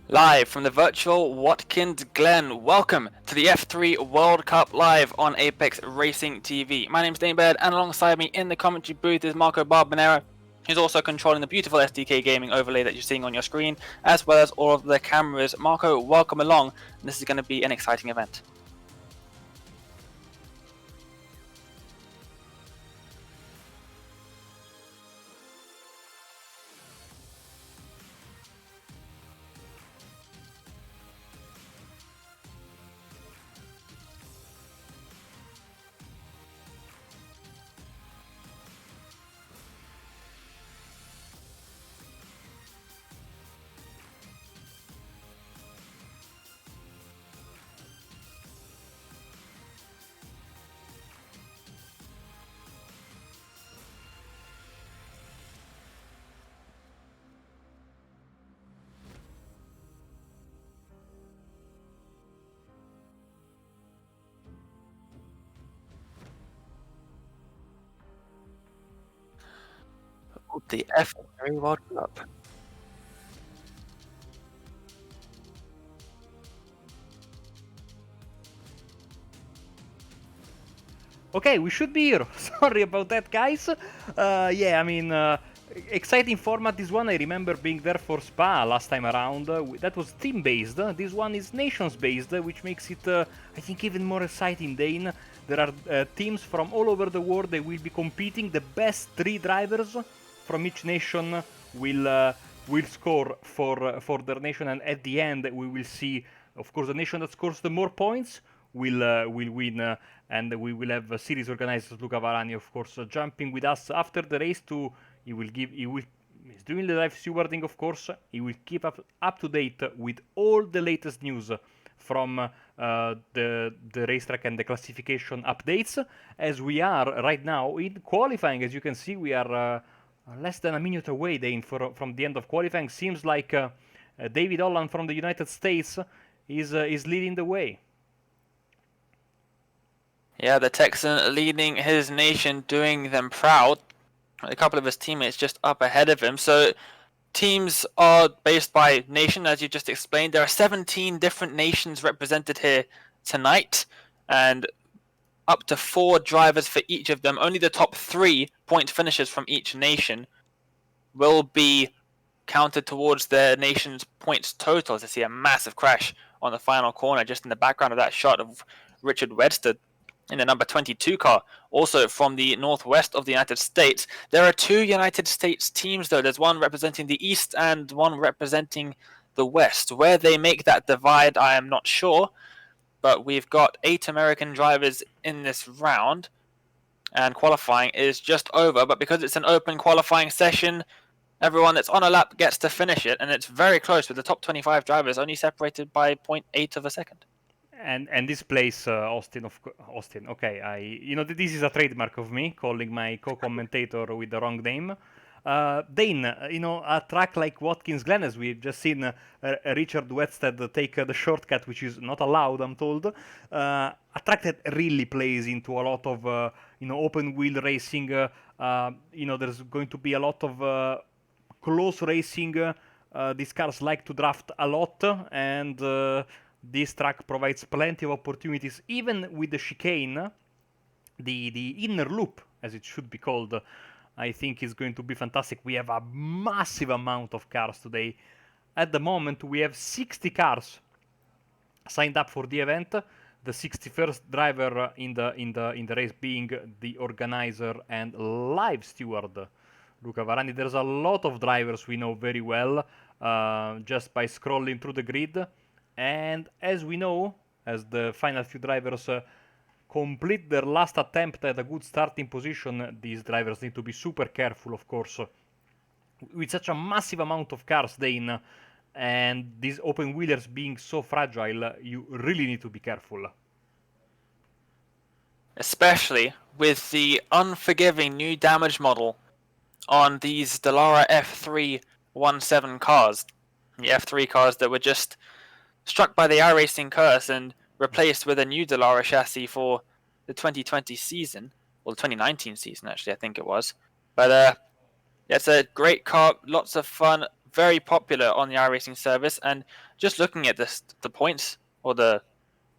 Live from the virtual Watkins Glen, welcome to the F3 World Cup live on Apex Racing TV. My name's Danebird, and alongside me in the commentary booth is Marco Barbanera, who's also controlling the beautiful SDK gaming overlay that you're seeing on your screen, as well as all of the cameras. Marco, welcome along, and this is going to be an exciting event. The F3 World Cup. Okay, we should be here. Sorry about that, guys. Exciting format this one. I remember being there for Spa last time around. That was team-based. This one is nations-based, which makes it, I think, even more exciting, Dane. There are teams from all over the world. They will be competing. The best 3 drivers from each nation will score for their nation, and at the end we will see, of course, the nation that scores the more points will win, and we will have series organizers Luca Varani, of course, jumping with us after the race. He's doing the live stewarding, of course. He will keep up to date with all the latest news from the racetrack and the classification updates, as we are right now in qualifying. As you can see, we are less than a minute away, Dane, from the end of qualifying. Seems like David Holland from the United States is leading the way. Yeah, the Texan leading his nation, doing them proud. A couple of his teammates just up ahead of him. So teams are based by nation, as you just explained. There are 17 different nations represented here tonight, and up to 4 drivers for each of them. Only the top 3 point finishers from each nation will be counted towards their nation's points total. To see a massive crash on the final corner, just in the background of that shot of Richard Wedstad in the number 22 car, also from the northwest of the United States. There are 2 United States teams, though. There's one representing the east and one representing the west. Where they make that divide, I am not sure, but we've got 8 American drivers in this round, and qualifying is just over. But because it's an open qualifying session, everyone that's on a lap gets to finish it, and it's very close, with the top 25 drivers only separated by 0.8 of a second. And this place, Austin. Okay, this is a trademark of me, calling my co-commentator with the wrong name. Dane, a track like Watkins Glen, as we've just seen Richard Wedstad take the shortcut, which is not allowed, I'm told. A track that really plays into a lot of open wheel racing. There's going to be a lot of close racing. These cars like to draft a lot, and this track provides plenty of opportunities, even with the chicane. The inner loop, as it should be called, I think is going to be fantastic. We have a massive amount of cars today. At the moment, we have 60 cars signed up for the event. The 61st driver in the race being the organizer and live steward, Luca Varani. There's a lot of drivers we know very well, just by scrolling through the grid. And as we know, as the final few drivers complete their last attempt at a good starting position, these drivers need to be super careful, of course. With such a massive amount of cars, Dane, and these open wheelers being so fragile, you really need to be careful. Especially with the unforgiving new damage model on these Dallara F317 cars. The F3 cars that were just struck by the iRacing curse and replaced with a new Dallara chassis for the 2020 season, or the 2019 season, actually, I think it was. But it's a great car, lots of fun, very popular on the iRacing service. And just looking at the points or the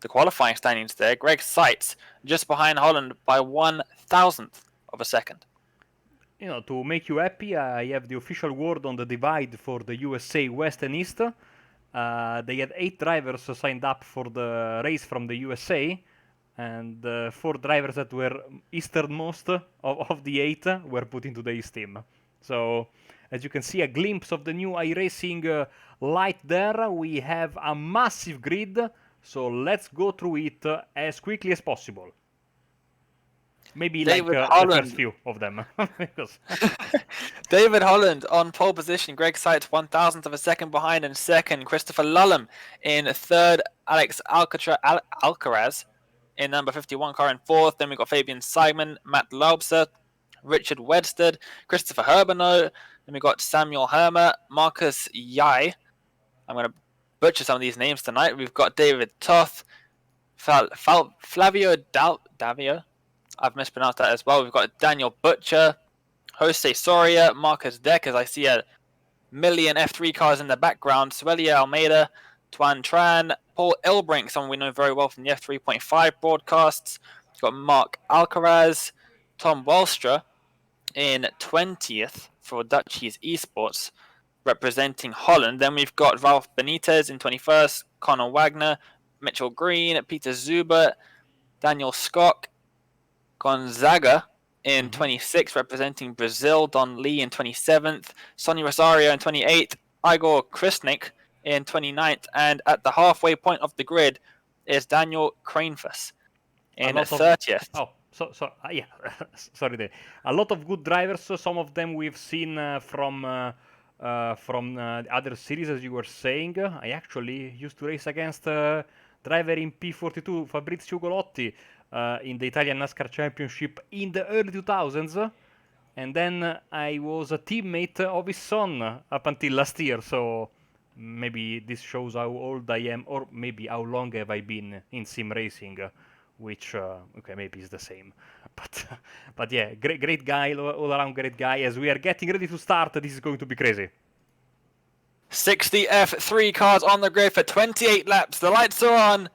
qualifying standings there, Greg Seitz just behind Holland by 1/1000th of a second. You know, to make you happy, I have the official word on the divide for the USA West and East. They had 8 drivers signed up for the race from the USA, and 4 drivers that were easternmost of the 8 were put into the East team. So, as you can see, a glimpse of the new iRacing light there. We have a massive grid, so let's go through it as quickly as possible. Maybe David like the Holland. first few of them. Because David Holland on pole position. Greg Seitz 1/1000th of a second behind in second. Christopher Lullum in third. Alex Alcaraz in number 51 car in fourth. Then we've got Fabian Simon, Matt Laubser, Richard Wedsted, Christopher Herbano. Then we've got Samuel Hermer, Marcus Yai. I'm going to butcher some of these names tonight. We've got David Toth, Flavio Davio. I've mispronounced that as well. We've got Daniel Butcher, Jose Soria, Marcus Deck, as I see a million F3 cars in the background, Suelia Almeida, Tuan Tran, Paul Ilbrink, someone we know very well from the F3.5 broadcasts. We've got Mark Alcaraz, Tom Wallstra in 20th for Dutchies Esports, representing Holland. Then we've got Ralph Benitez in 21st, Conor Wagner, Mitchell Green, Peter Zuber, Daniel Scott, Gonzaga in 26th, representing Brazil, Don Lee in 27th, Sonny Rosario in 28th, Igor Krisnik in 29th, and at the halfway point of the grid is Daniel Kranefuss in 30th. Yeah, sorry there. A lot of good drivers. Some of them we've seen from other series, as you were saying. I actually used to race against driver in P42, Fabrizio Golotti, in the Italian NASCAR Championship in the early 2000s. And then I was a teammate of his son up until last year. So maybe this shows how old I am, or maybe how long have I been in sim racing. Which okay, maybe is the same, but yeah, great guy, all around great guy. As we are getting ready to start, this is going to be crazy. 60 F3 cars on the grid for 28 laps. The lights are on.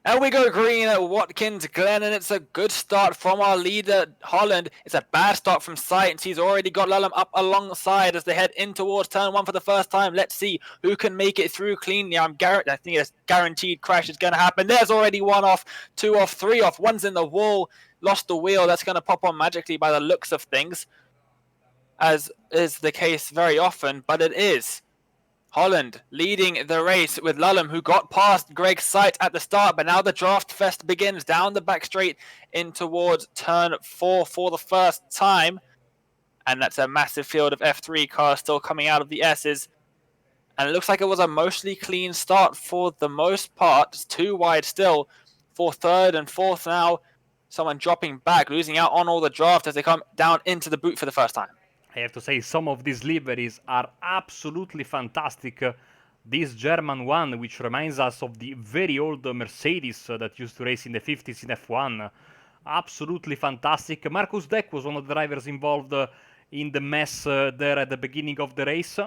And we go green at Watkins, Glen, and it's a good start from our leader, Holland. It's a bad start from Seitz. He's already got Lullum up alongside as they head in towards turn 1 for the first time. Let's see who can make it through cleanly. I think a guaranteed crash is going to happen. There's already 1 off, 2 off, 3 off. One's in the wall, lost the wheel. That's going to pop on magically by the looks of things, as is the case very often, but it is Holland leading the race with Lullum, who got past Greg Seitz at the start, but now the draft fest begins down the back straight in towards turn 4 for the first time. And that's a massive field of F3 cars still coming out of the S's. And it looks like it was a mostly clean start for the most part. It's 2 wide still for third and fourth now. Someone dropping back, losing out on all the draft as they come down into the boot for the first time. I have to say, some of these liveries are absolutely fantastic. This German one, which reminds us of the very old Mercedes that used to race in the 50s in F1. Absolutely fantastic. Marcus Deck was one of the drivers involved in the mess there at the beginning of the race.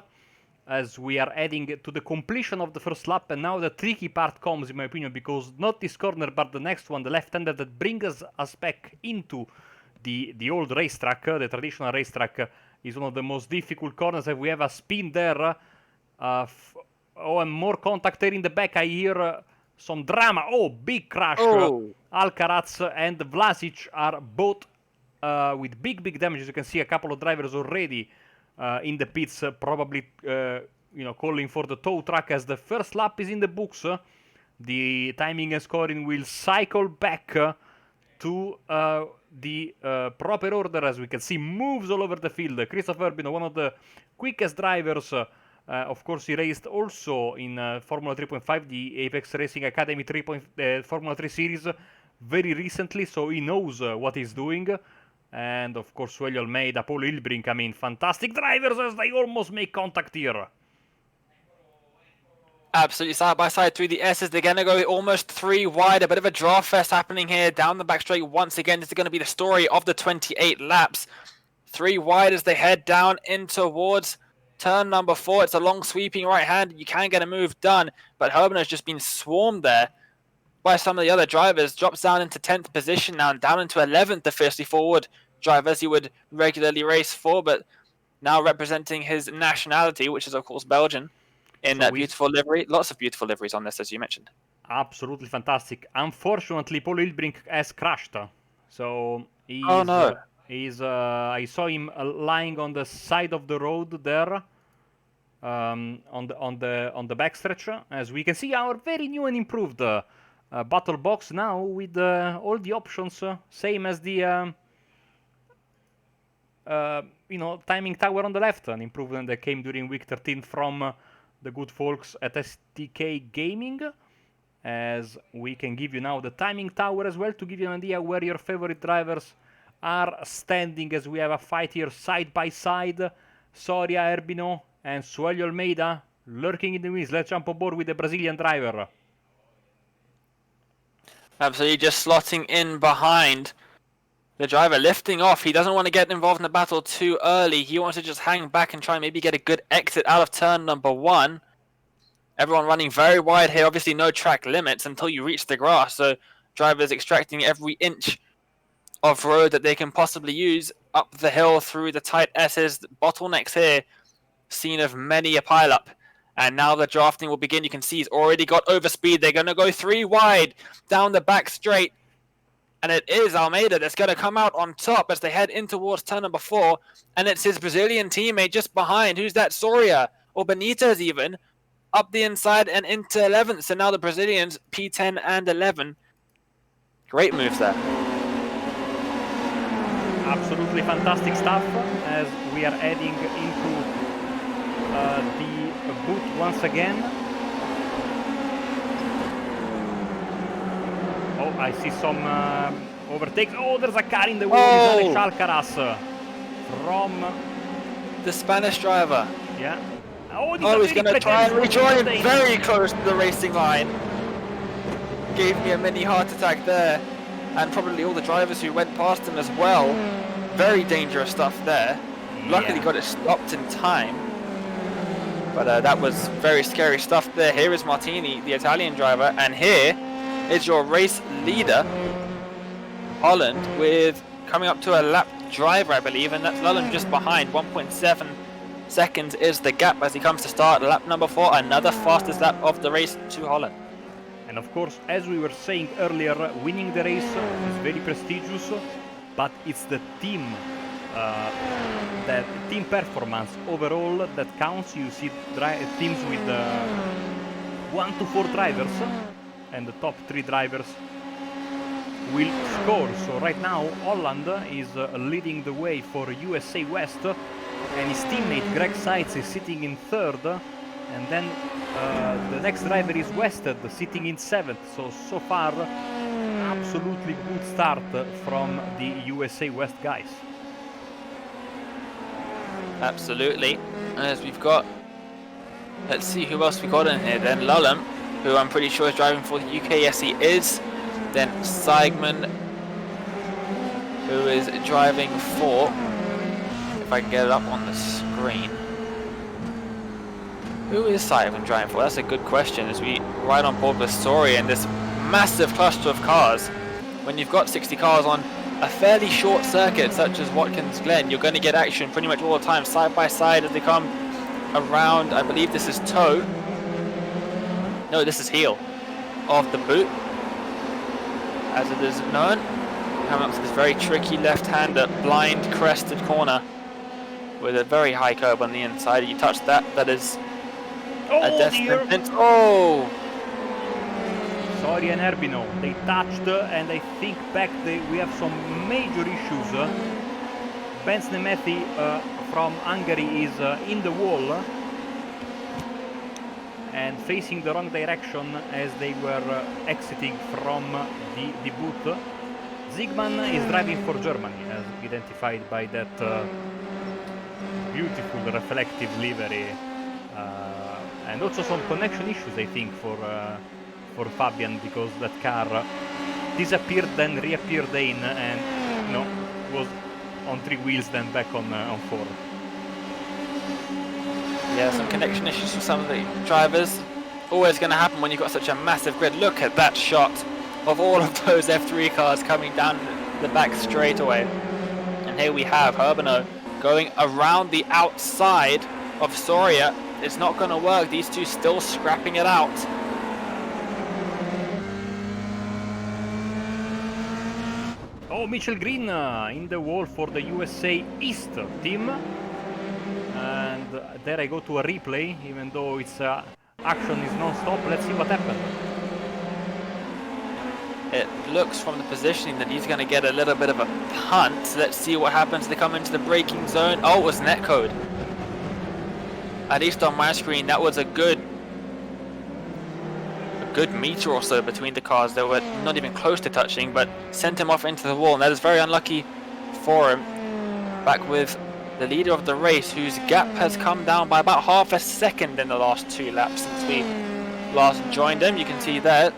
As we are heading to the completion of the first lap, and now the tricky part comes, in my opinion, because not this corner, but the next one, the left-hander, that brings us back into the old racetrack, the traditional racetrack. Is one of the most difficult corners. If we have a spin there, and more contact there in the back. I hear some drama. Oh, big crash. Alcaraz and Vlasic are both with big damage. As you can see, a couple of drivers already in the pits, probably calling for the tow truck as the first lap is in the books. The timing and scoring will cycle back to the proper order. As we can see, moves all over the field. Christopher Urbino, one of the quickest drivers. Of course, he raced also in Formula 3.5, the Apex Racing Academy Formula 3 series very recently, so he knows what he's doing. And of course, Suelio Almeida, Paul Ilbrink, I mean, fantastic drivers as they almost make contact here. Absolutely, side by side through the S's. They're going to go almost 3 wide. A bit of a draft fest happening here down the back straight once again. This is going to be the story of the 28 laps. 3 wide as they head down in towards turn number 4. It's a long sweeping right hand. You can get a move done, but Herben has just been swarmed there by some of the other drivers. Drops down into 10th position now and down into 11th officially forward drivers he would regularly race for, but now representing his nationality, which is of course Belgian, in that beautiful livery. Lots of beautiful liveries on this, as you mentioned. Absolutely fantastic. Unfortunately, Paul Hilbrink has crashed, so he's, oh no. I saw him lying on the side of the road there, on the backstretch. As we can see, our very new and improved battle box now with all the options, same as the timing tower on the left, an improvement that came during week 13 from the good folks at STK Gaming. As we can give you now the timing tower as well to give you an idea where your favorite drivers are standing, as we have a fight here side by side. Soria, Erbino and Suelio Almeida lurking in the wings. Let's jump aboard with the Brazilian driver. Absolutely, just slotting in behind the driver, lifting off. He doesn't want to get involved in the battle too early. He wants to just hang back and try and maybe get a good exit out of turn number 1. Everyone running very wide here. Obviously, no track limits until you reach the grass. So drivers extracting every inch of road that they can possibly use up the hill through the tight S's. Bottlenecks here, scene of many a pileup. And now the drafting will begin. You can see he's already got overspeed. They're going to go 3 wide down the back straight. And it is Almeida that's going to come out on top as they head in towards turn number 4. And it's his Brazilian teammate just behind. Who's that? Soria or Benitez even. Up the inside and into 11th. So now the Brazilians, P10 and 11. Great moves there. Absolutely fantastic stuff as we are heading into the boot once again. Oh, I see some overtakes. Oh, there's a car in the wall. Oh. Alcaraz from the Spanish driver. Yeah. Oh, he's going to try and rejoin very close to the racing line. Gave me a mini heart attack there. And probably all the drivers who went past him as well. Very dangerous stuff there. Luckily got it stopped in time. But that was very scary stuff there. Here is Martini, the Italian driver. And here is your race leader, Holland, with coming up to a lap driver, I believe. And that's Lullen just behind, 1.7 seconds is the gap as he comes to start lap number 4, another fastest lap of the race to Holland. And of course, as we were saying earlier, winning the race is very prestigious, but it's the team, the team performance overall that counts. You see teams with 1 to 4 drivers, and the top 3 drivers will score. So right now, Holland is leading the way for USA West. And his teammate Greg Seitz is sitting in 3rd, and then the next driver is Wested sitting in 7th. So far, absolutely good start from the USA West guys. Absolutely. As we've got, let's see who else we got in here. Then Lullen, who I'm pretty sure is driving for the UK. Yes, he is. Then Seigman, who is driving for. If I can get it up on the screen. Who is Simon driving for? That's a good question as we ride on board with Soria in this massive cluster of cars. When you've got 60 cars on a fairly short circuit such as Watkins Glen, you're going to get action pretty much all the time, side by side as they come around. I believe this is toe. No, this is heel of the boot, as it is known. Coming up to this very tricky left-hander, blind crested corner with a very high curb on the inside. You touch that, that is a death sentence. Oh! Soria and Erbino, they touched, and I think back we have some major issues. Benz Nemethi from Hungary is in the wall and facing the wrong direction as they were exiting from the boot. Ziegman is driving for Germany, as identified by that beautiful reflective livery, and also some connection issues, I think, for Fabian, because that car disappeared then reappeared in, and was on 3 wheels then back on 4. Yeah, some connection issues with some of the drivers. Always going to happen when you've got such a massive grid. Look at that shot of all of those F3 cars coming down the back straightaway. And here we have Herbino going around the outside of Soria. It's not going to work. These two still scrapping it out. Oh, Mitchell Green in the wall for the USA East team. And there I go to a replay, even though its action is non-stop. Let's see what happened. It looks from the positioning that he's going to get a little bit of a punt. Let's see what happens. They come into the braking zone. Oh, it was netcode. At least on my screen, that was a good meter or so between the cars. They were not even close to touching, but sent him off into the wall, and that is very unlucky for him. Back with the leader of the race, whose gap has come down by about half a second in the last 2 laps since we last joined him. You can see there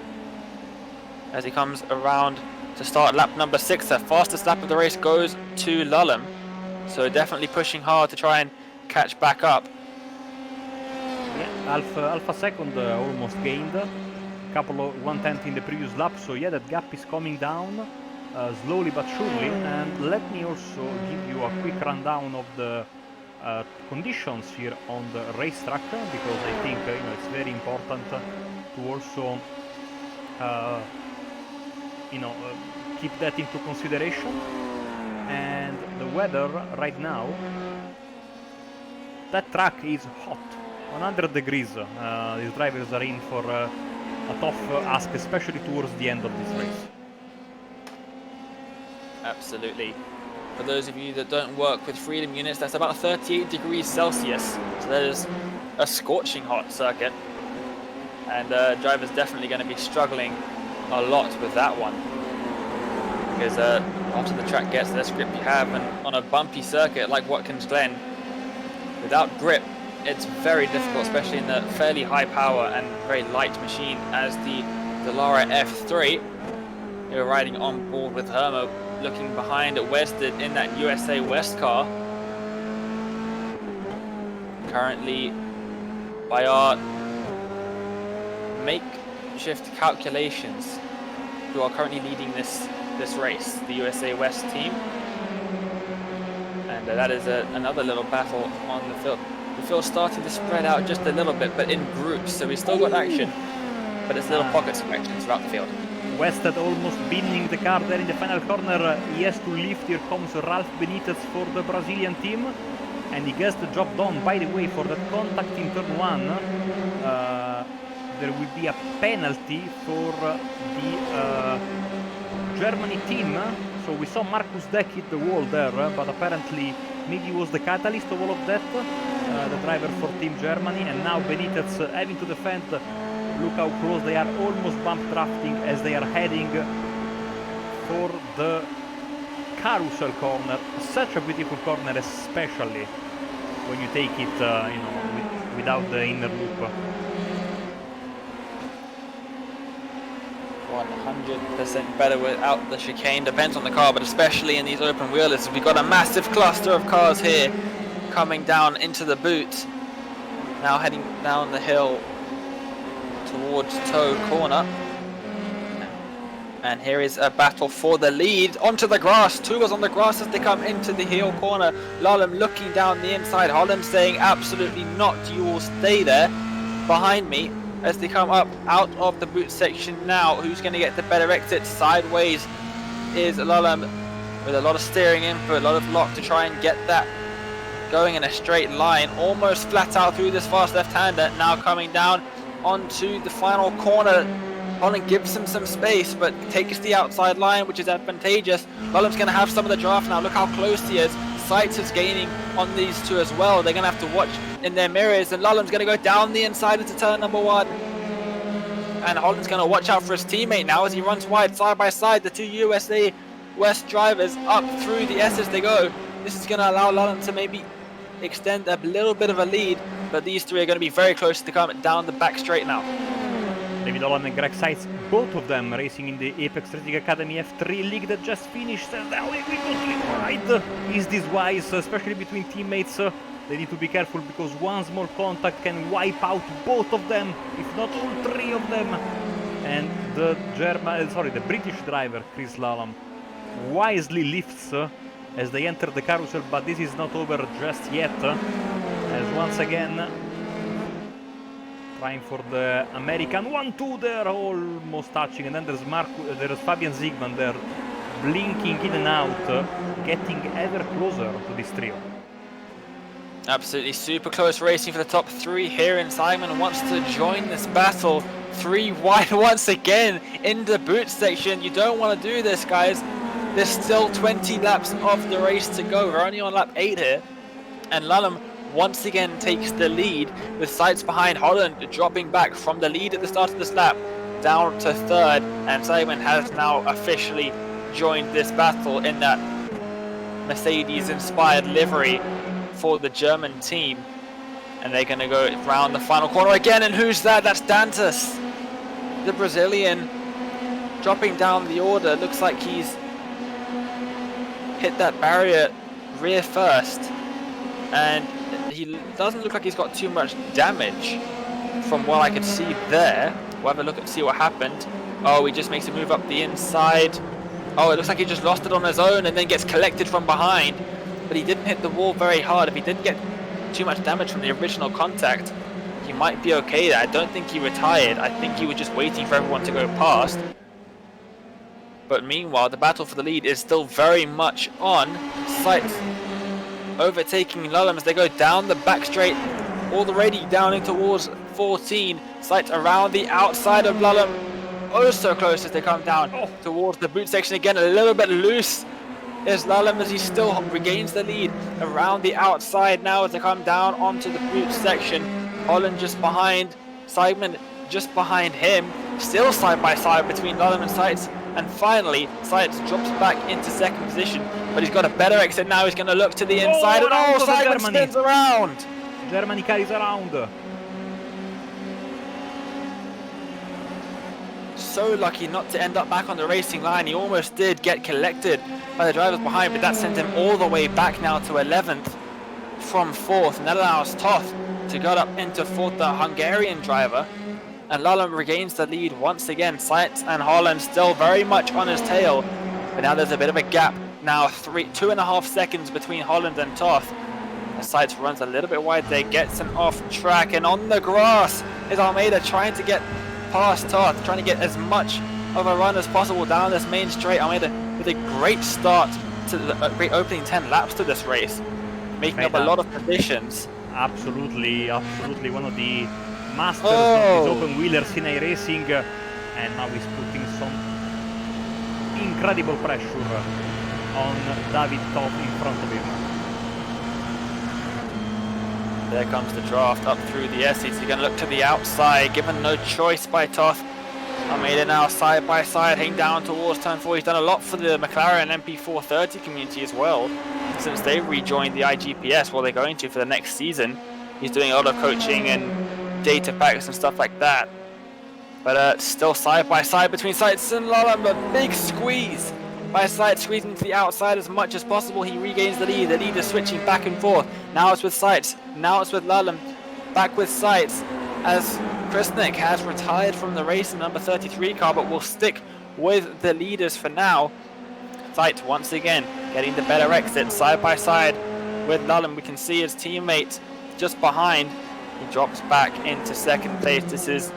as he comes around to start lap number 6. The fastest lap of the race goes to Lulham, so definitely pushing hard to try and catch back up. Yeah, half a second almost gained. Couple of 1/10 in the previous lap, so yeah, that gap is coming down slowly but surely. And let me also give you a quick rundown of the conditions here on the racetrack, because I think it's very important to also keep that into consideration. And the weather right now, that track is hot, 100 degrees. These drivers are in for a tough ask, especially towards the end of this race. Absolutely. For those of you that don't work with freedom units, that's about 38 degrees Celsius. So that is a scorching hot circuit. And drivers definitely going to be struggling a lot with that one. Because after the track gets less grip you have, and on a bumpy circuit like Watkins Glen, without grip, it's very difficult, especially in the fairly high power and very light machine as the Dallara F3. You're riding on board with Hermo, looking behind at Wested in that USA West car. Currently, by our makeshift calculations, who are currently leading this race, the USA West team. And that is another little battle on the field. The field's starting to spread out just a little bit, but in groups, so we've still got action, but it's little pockets of action throughout the field. Wested almost binning the car there in the final corner. He has to lift. Here comes Ralph Benitez for the Brazilian team, and he gets the job done. By the way, for that contact in turn 1, there will be a penalty for the Germany team. So we saw Marcus Deck hit the wall there, but apparently maybe was the catalyst of all of that, the driver for Team Germany. And now Benitez having to defend. Look how close they are, almost bump drafting as they are heading for the carousel corner. Such a beautiful corner, especially when you take it without the inner loop. 100% better without the chicane. Depends on the car, but especially in these open wheelers, we've got a massive cluster of cars here coming down into the boot. Now heading down the hill towards Toe Corner. And here is a battle for the lead. Onto the grass. Two was on the grass as they come into the heel corner. Lulham looking down the inside. Holland saying absolutely not. You will stay there behind me as they come up out of the boot section now. Who's going to get the better exit? Sideways is Lulham with a lot of steering input, a lot of lock to try and get that going in a straight line. Almost flat out through this fast left-hander. Now coming down onto the final corner. Holland gives him some space, but takes the outside line, which is advantageous. Lulham's going to have some of the draft now. Look how close he is. Seitz is gaining on these two as well. They're going to have to watch in their mirrors, and Lulham's going to go down the inside into turn number 1. And Holland's going to watch out for his teammate now as he runs wide, side by side. The two USA West drivers up through the S as they go. This is going to allow Lulham to maybe extend a little bit of a lead, but these three are going to be very close to come down the back straight now. David Holland and Greg Seitz, both of them racing in the Apex Racing Academy F3 League that just finished. And now we go to the right. Is this wise, especially between teammates? They need to be careful because one small contact can wipe out both of them, if not all three of them. And the the British driver, Chris Lallam, wisely lifts as they enter the carousel, but this is not over just yet. As once again, trying for the American 1-2 there, almost touching, and then there's Fabian Ziegman there, blinking in and out, getting ever closer to this trio. Absolutely super close racing for the top three here, and Simon wants to join this battle. 3 wide once again in the boot section. You don't want to do this, guys. There's still 20 laps of the race to go. We're only on lap 8 here, and Lallam once again takes the lead with sights behind Holland, dropping back from the lead at the start of this lap down to 3rd, and Simon has now officially joined this battle in that Mercedes-inspired livery for the German team, and they're going to go round the final corner again. And who's that? That's Dantas, the Brazilian, dropping down the order. Looks like he's hit that barrier rear first, and he doesn't look like he's got too much damage from what I could see there. We'll have a look and see what happened. Oh, he just makes a move up the inside. Oh, it looks like he just lost it on his own and then gets collected from behind. But he didn't hit the wall very hard. If he didn't get too much damage from the original contact, he might be okay there. I don't think he retired. I think he was just waiting for everyone to go past. But meanwhile, the battle for the lead is still very much on. Sights overtaking Lallam as they go down the back straight, already down in towards 14. Sights around the outside of Lallam. Oh, so close as they come down towards the boot section again. A little bit loose is Lallam as he still regains the lead around the outside now as they come down onto the boot section. Holland just behind, Simon just behind him, still side by side between Lallam and Sights, and finally Sights drops back into 2nd position, but he's got a better exit now. He's going to look to the inside, and Simon spins around. Germany carries around. So lucky not to end up back on the racing line. He almost did get collected by the drivers behind, but that sent him all the way back now to 11th from 4th, and that allows Toth to go up into 4th, the Hungarian driver, and Lallam regains the lead once again. Sights and Holland still very much on his tail, but now there's a bit of a gap now, 2.5 seconds between Holland and Toth. As Sights runs a little bit wide, they gets him off track, and on the grass is Almeida trying to get past Toth, trying to get as much of a run as possible down this main straight. Almeida with a great start to the great opening 10 laps to this race, making up a lot of positions. Absolutely, absolutely one of the masters of these open wheelers in iRacing, and now he's putting some incredible pressure on David Toth in front of him. There comes the draft up through the S seats. He's going to look to the outside, given no choice by Toth. Almeida now side by side, heading down towards turn 4. He's done a lot for the McLaren MP430 community as well, since they rejoined the IGPS. Well, they're going to for the next season. He's doing a lot of coaching and data packs and stuff like that. But still side by side between Sights and Lallam. A big squeeze by Sights, squeezing to the outside as much as possible. He regains the lead. The lead is switching back and forth. Now it's with Sights. Now it's with Lallam. Back with Sights as Krasnick has retired from the race in number 33 car, but will stick with the leaders for now. Sights once again getting the better exit side by side with Lallam. We can see his teammate just behind. He drops back into 2nd place.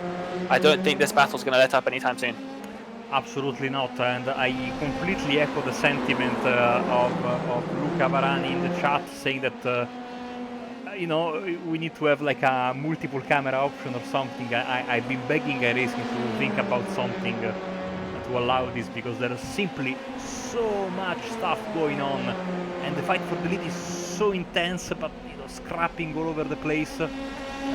I don't think this battle's going to let up anytime soon. Absolutely not, and I completely echo the sentiment of Luca Varani in the chat, saying that you know, we need to have like a multiple camera option or something. I've been begging iRacing to think about something to allow this, because there is simply so much stuff going on, and the fight for the lead is so intense, but you know, scrapping all over the place.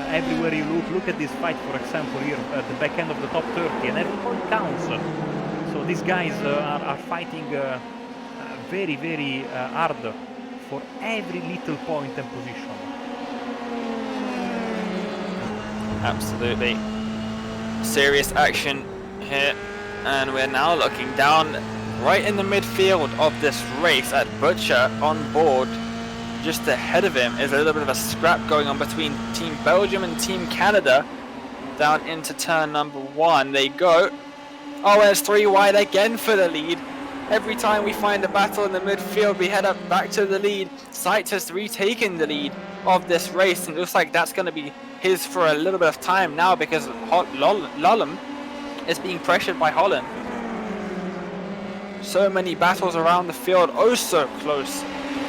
Everywhere you look at this fight, for example, here at the back end of the top 30, and every point counts. So these guys are fighting very, very hard for every little point and position. Absolutely. Serious action here, and we're now looking down right in the midfield of this race at Butcher on board. just ahead of him is a little bit of a scrap going on between Team Belgium and Team Canada. Down into turn number 1 they go. Oh, and it's 3 wide again for the lead. Every time we find a battle in the midfield, we head up back to the lead. Sykes has retaken the lead of this race, and it looks like that's going to be his for a little bit of time now, because Lallem is being pressured by Holland. So many battles around the field, oh so close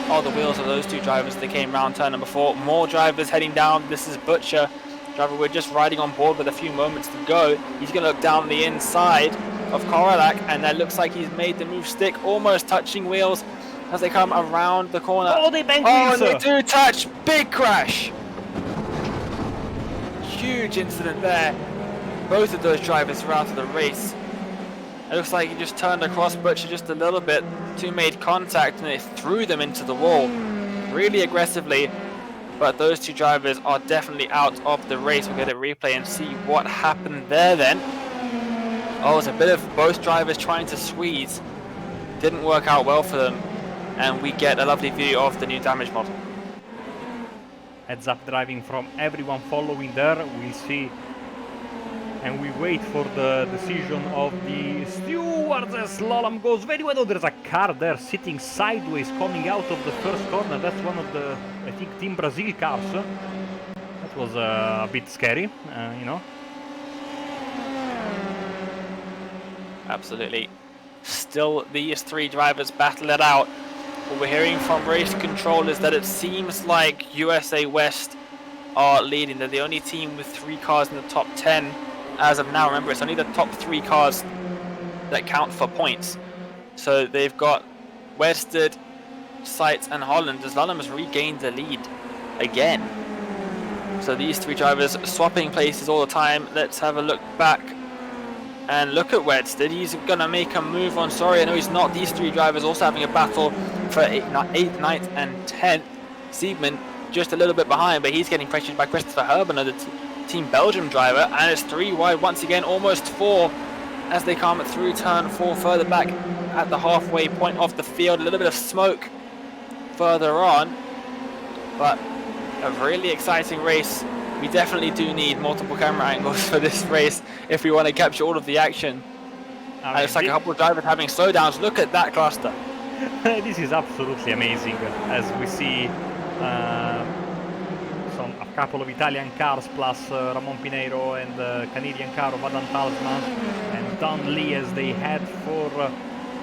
are the wheels of those two drivers that came round turn number 4. More drivers heading down. This is Butcher, driver we're just riding on board with a few moments to go. He's going to look down the inside of Korolak, and that looks like he's made the move stick, almost touching wheels as they come around the corner. Oh, they bang wheels, and they do touch. Big crash. Huge incident there. Both of those drivers are out of the race. It looks like he just turned across Butcher just a little bit. Two made contact and it threw them into the wall really aggressively. But those two drivers are definitely out of the race. We'll get a replay and see what happened there then. Oh, it's a bit of both drivers trying to squeeze. Didn't work out well for them. And we get a lovely view of the new damage model. Heads up driving from everyone following there. We'll see. And we wait for the decision of the stewards as Lallem goes very well. Oh, there's a car there sitting sideways coming out of the first corner. That's one of the, I think, Team Brazil cars. That was a bit scary, you know. Absolutely. Still, these three drivers battle it out. What we're hearing from race control is that it seems like USA West are leading. They're the only team with 3 cars in the top 10 as of now. Remember, it's only the top 3 cars that count for points. So they've got Wested, Sykes and Holland as Lallem has regained the lead again. So these 3 drivers swapping places all the time. Let's have a look back and look at Wested. He's going to make a move on. Sorry, I know he's not. These 3 drivers also having a battle for 8th, 9th and 10th. Siegman just a little bit behind, but he's getting pressured by Christopher Herben, the Team Belgium driver, and it's 3 wide once again, almost 4 as they come through turn 4 further back at the halfway point of the field. A little bit of smoke further on, but a really exciting race. We definitely do need multiple camera angles for this race if we want to capture all of the action. It's like a couple of drivers having slowdowns. Look at that cluster. This is absolutely amazing, as we see a couple of Italian cars plus Ramon Pineiro and Canadian car of Adam Talsma and Don Lee as they head for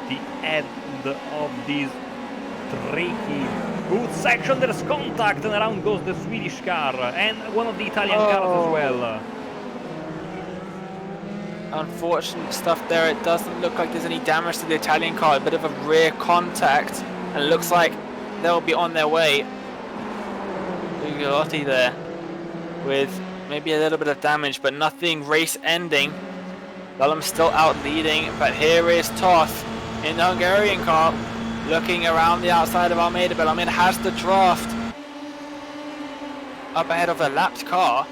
the end of this tricky boot section. There's contact and around goes the Swedish car and one of the Italian cars as well. Unfortunate stuff there. It doesn't look like there's any damage to the Italian car. A bit of a rear contact, and it looks like they'll be on their way. Ugolotti there with maybe a little bit of damage, but nothing race ending. Lallem still out leading, but here is Toth in the Hungarian car looking around the outside of Almeida, but Almeida has the draft up ahead of a lapped car,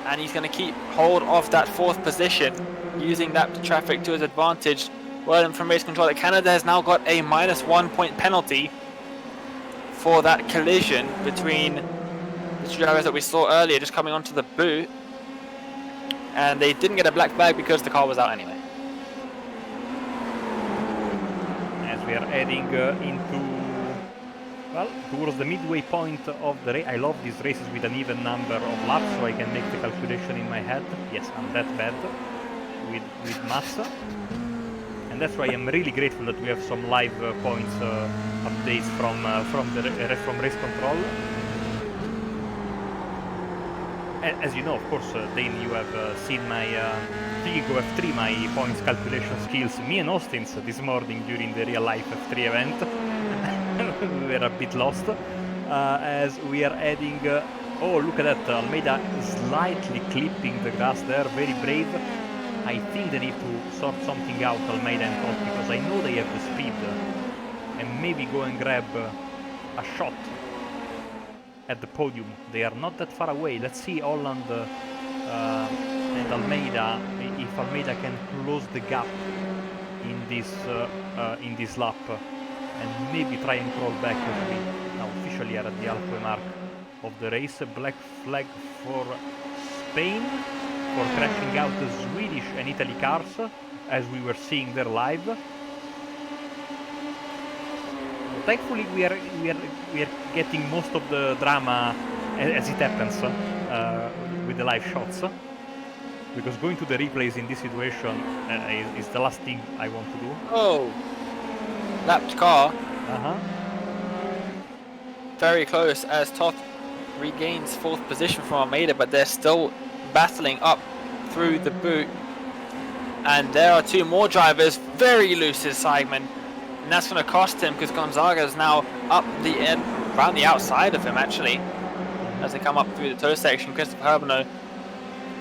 and he's going to keep hold of that 4th position, using that traffic to his advantage. Word from race control that Canada has now got a -1 point penalty for that collision between the 2 drivers that we saw earlier just coming onto the boot, and they didn't get a black flag because the car was out anyway. As we are heading into, well, towards the midway point of the race. I love these races with an even number of laps so I can make the calculation in my head. Yes, I'm that bad with maths. And that's why I'm really grateful that we have some live points updates from race control. As you know, of course, Dane, you have seen my Tigo F3, my points calculation skills. Me and Austin's this morning during the real life F3 event. We were a bit lost as we are heading. Oh, look at that! Almeida slightly clipping the grass there, very brave. I think they need to sort something out, Almeida and Toth, because I know they have the speed and maybe go and grab a shot at the podium. They are not that far away. Let's see Holland and Almeida, if Almeida can close the gap in this lap and maybe try and crawl back as we now officially officially are at the halfway mark of the race. A black flag for Spain for crashing out the Swedish and Italy cars, as we were seeing there live. Thankfully, we are getting most of the drama as it happens with the live shots, because going to the replays in this situation is the last thing I want to do. Oh, lapped car. Very close as Toth regains 4th position from Almeida, but they're still battling up through the boot. And there are 2 more drivers, very loose is Seigman. And that's going to cost him because Gonzaga is now up the end, around the outside of him actually, as they come up through the toe section. Christopher Herbano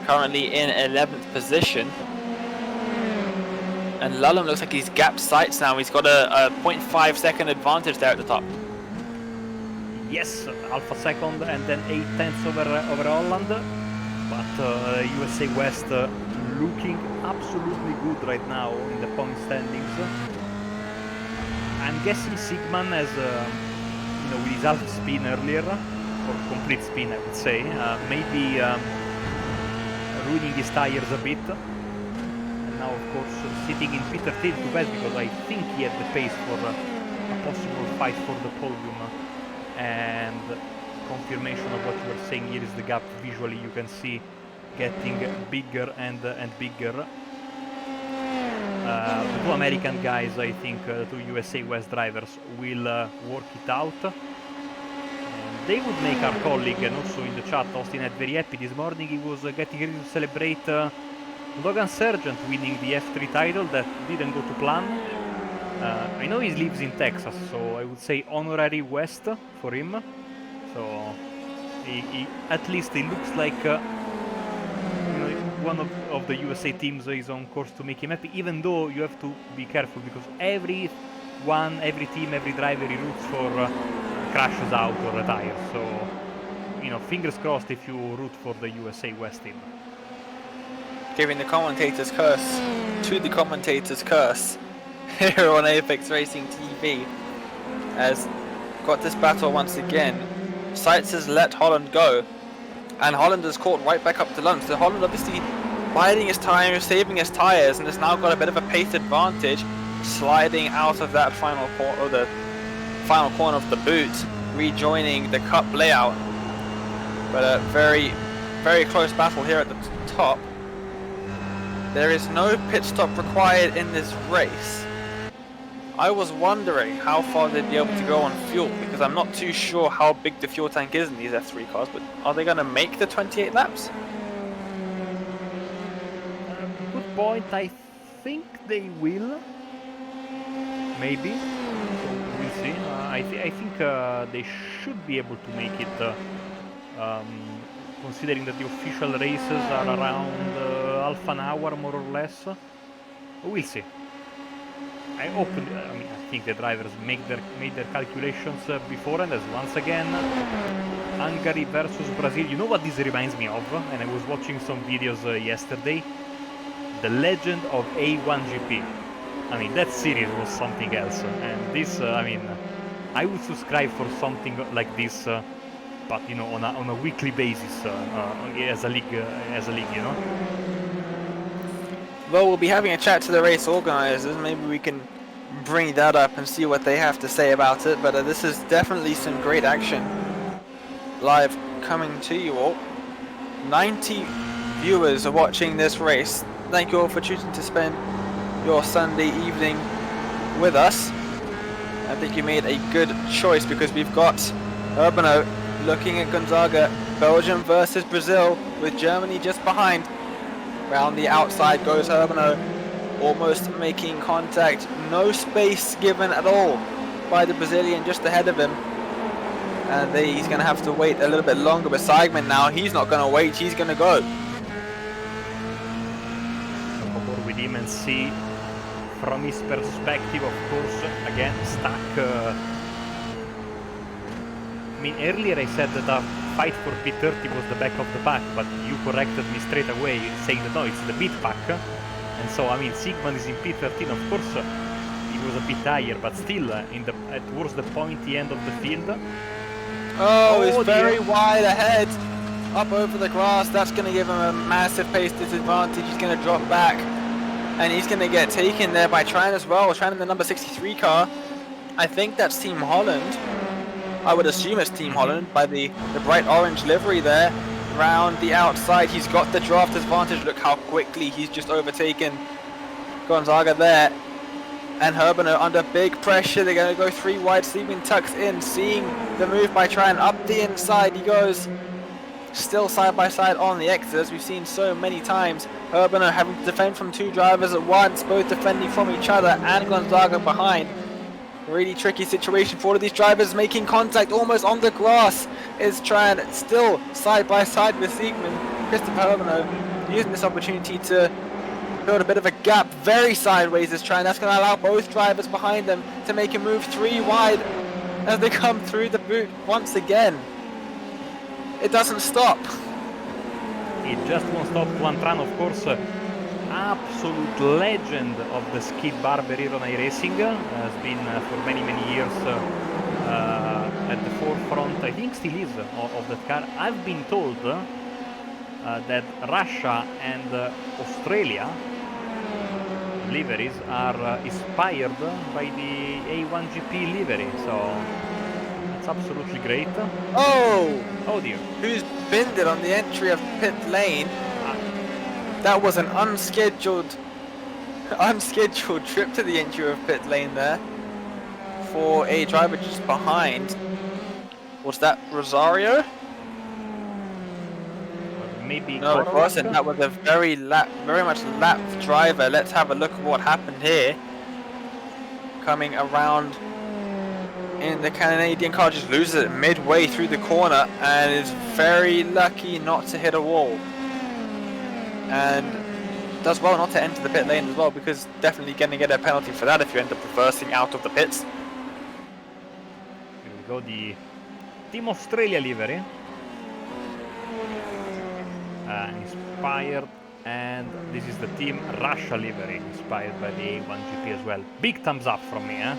currently in 11th position. And Lullum looks like he's gapped sights now. He's got a 0.5 second advantage there at the top. Yes, half a second and then 8/10 over Holland. But USA West looking absolutely good right now in the point standings. I'm guessing Sigman has, with his half spin earlier, or complete spin I would say, maybe ruining his tires a bit. And now of course sitting in P13 too bad, because I think he had the pace for a possible fight for the podium. And confirmation of what you were saying, here is the gap visually, you can see getting bigger and bigger. The 2 American guys, I think, 2 USA West drivers will work it out. And they would make our colleague, and also in the chat, Austin, had very happy this morning. He was getting ready to celebrate Logan Sargent winning the F3 title. That didn't go to plan. I know he lives in Texas, so I would say honorary West for him. So at least it looks like one of the USA teams is on course to make him happy, even though you have to be careful, because every team, every driver he roots for crashes out or retires. So, fingers crossed if you root for the USA West team. Giving the commentator's curse to the commentator's curse here on Apex Racing TV, as got this battle once again. Seitz has let Holland go, and Holland has caught right back up to Lund. So Holland obviously biding his time, saving his tyres, and has now got a bit of a pace advantage, sliding out of that final corner of the boot, rejoining the cup layout. But a very, very close battle here at the top. There is no pit stop required in this race. I was wondering how far they'd be able to go on fuel, because I'm not too sure how big the fuel tank is in these F3 cars, but are they going to make the 28 laps? Good point. I think they will. Maybe. So we'll see. I think they should be able to make it, considering that the official races are around half an hour more or less. We'll see. I think the drivers made their calculations beforehand, as once again Hungary versus Brazil. You know what this reminds me of? And I was watching some videos yesterday. The Legend of A1GP. I mean, that series was something else. And this, I would subscribe for something like this, but on a weekly basis as a league, Well, we'll be having a chat to the race organisers. Maybe we can bring that up and see what they have to say about it. But this is definitely some great action live coming to you all. 90 viewers are watching this race. Thank you all for choosing to spend your Sunday evening with us. I think you made a good choice, because we've got Urbano looking at Gonzaga. Belgium versus Brazil, with Germany just behind. Round the outside goes Urbano, almost making contact. No space given at all by the Brazilian just ahead of him. And he's going to have to wait a little bit longer. But Seigman now, he's not going to wait, he's going to go. With him and see from his perspective, of course, again stuck. Earlier I said that a fight for P30 was the back of the pack, but you corrected me straight away, saying that no, it's the mid pack. And so, Sigman is in P13. Of course, he was a bit higher, but still towards the pointy end of the field. Oh, he's dear. very wide ahead. Up over the grass. That's going to give him a massive pace disadvantage. He's going to drop back. And he's going to get taken there by Tran as well. Tran in the number 63 car. I think that's Team Holland. I would assume it's Team Holland by the bright orange livery there. Round the outside. He's got the draft advantage. Look how quickly he's just overtaken Gonzaga there. And Herbiner under big pressure. They're going to go 3 wide, Sleeping tucks in, seeing the move by Tran. Up the inside he goes. Still side by side on the exits. We've seen so many times Herbiner having to defend from 2 drivers at once, both defending from each other, and Gonzaga behind. Really tricky situation for all of these drivers, making contact almost on the grass. Is Tran still side by side with Siegmann. Christopher Herbiner using this opportunity to build a bit of a gap. Very sideways is Tran. That's going to allow both drivers behind them to make a move 3 wide as they come through the boot once again. It doesn't stop. It just won't stop. Tran, of course, absolute legend of the Skid Barber Iron Racing. Has been for many years at the forefront. I think still is of that car. I've been told that Russia and Australia liveries are inspired by the A1GP livery, so it's absolutely great. Oh dear. Who's binned it on the entry of pit lane? That was an unscheduled trip to the entry of pit lane there for a driver just behind. Was that Rosario? Maybe no, it wasn't. That was a very much lapped driver. Let's have a look at what happened here. Coming around in the Canadian car, just loses it midway through the corner and is very lucky not to hit a wall. And does well not to enter the pit lane as well, because definitely going to get a penalty for that if you end up reversing out of the pits. Here we go, the Team Australia livery. Inspired, and this is the Team Russia livery, inspired by the A1GP as well. Big thumbs up from me, eh?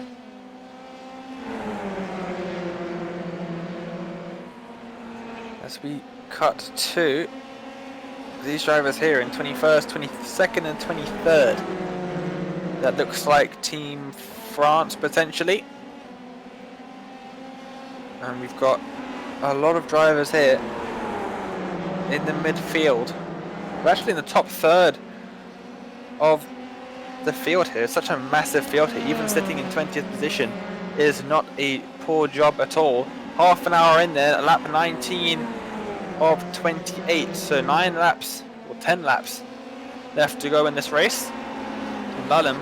As we cut to these drivers here in 21st, 22nd and 23rd. That looks like Team France potentially. And we've got a lot of drivers here in the midfield. We're actually in the top third of the field here. It's such a massive field here. Even sitting in 20th position is not a poor job at all. Half an hour in there, lap 19 of 28. So 9 laps, or 10 laps left to go in this race. And Lalem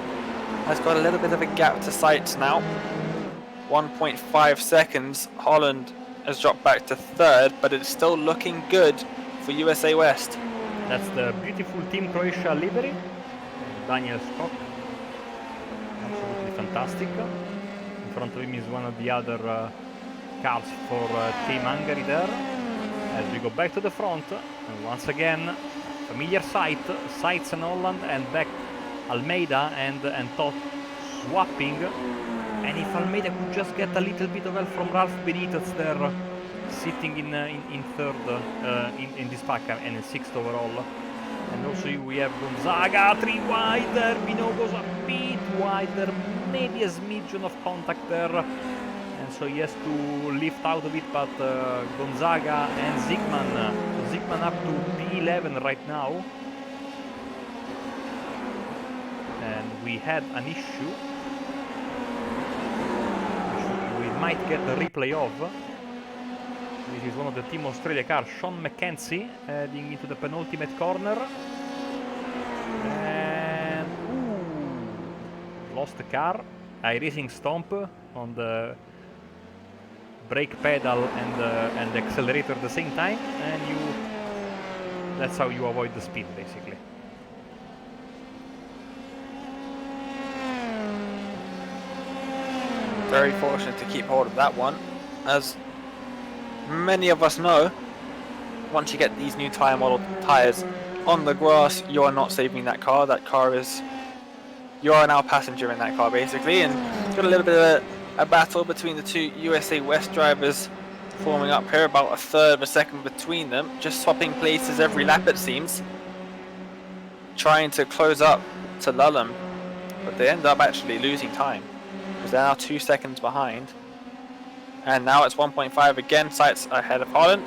has got a little bit of a gap to sight now. 1.5 seconds. Holland has dropped back to third, but it's still looking good for USA West. That's the beautiful Team Croatia livery. Daniel Scott. Absolutely fantastic. In front of him is one of the other cars for Team Hungary there. As we go back to the front, and once again, familiar sights in Holland, and back Almeida and Todd swapping. And if Almeida could just get a little bit of help from Ralph Benitez there, sitting in third in this pack and in 6th overall. And also we have Gonzaga 3 wider, Bino goes a bit wider, maybe a smidgen of contact there, and so he has to lift out of it, but Gonzaga and Siegmann up to P11 right now. And we had an issue which we might get the replay of. This is one of the Team Australia cars, Sean McKenzie, heading into the penultimate corner. And lost the car. iRacing stomp on the brake pedal and the accelerator at the same time, and that's how you avoid the speed, basically. Very fortunate to keep hold of that one. As many of us know, once you get these new tyre model tyres on the grass, you are not saving that car. That car is... you are now a passenger in that car, basically. And got a little bit of a battle between the two USA West drivers forming up here, about a third of a second between them, just swapping places every lap it seems, trying to close up to lull them, but they end up actually losing time because they're now 2 seconds behind, and now it's 1.5 again. Sights ahead of Holland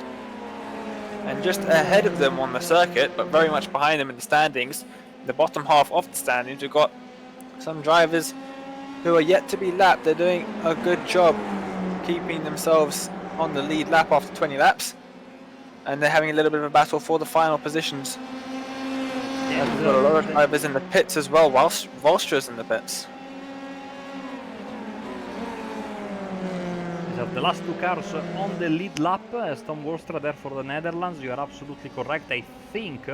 and just ahead of them on the circuit, but very much behind them in the standings. In the bottom half of the standings, we've got some drivers who are yet to be lapped. They're doing a good job keeping themselves on the lead lap after 20 laps, and they're having a little bit of a battle for the final positions. Yeah, we've got a lot of drivers in the pits as well, whilst Volstra's in the pits. These are the last two cars on the lead lap. Tom Wolstra there for the Netherlands. You are absolutely correct. I think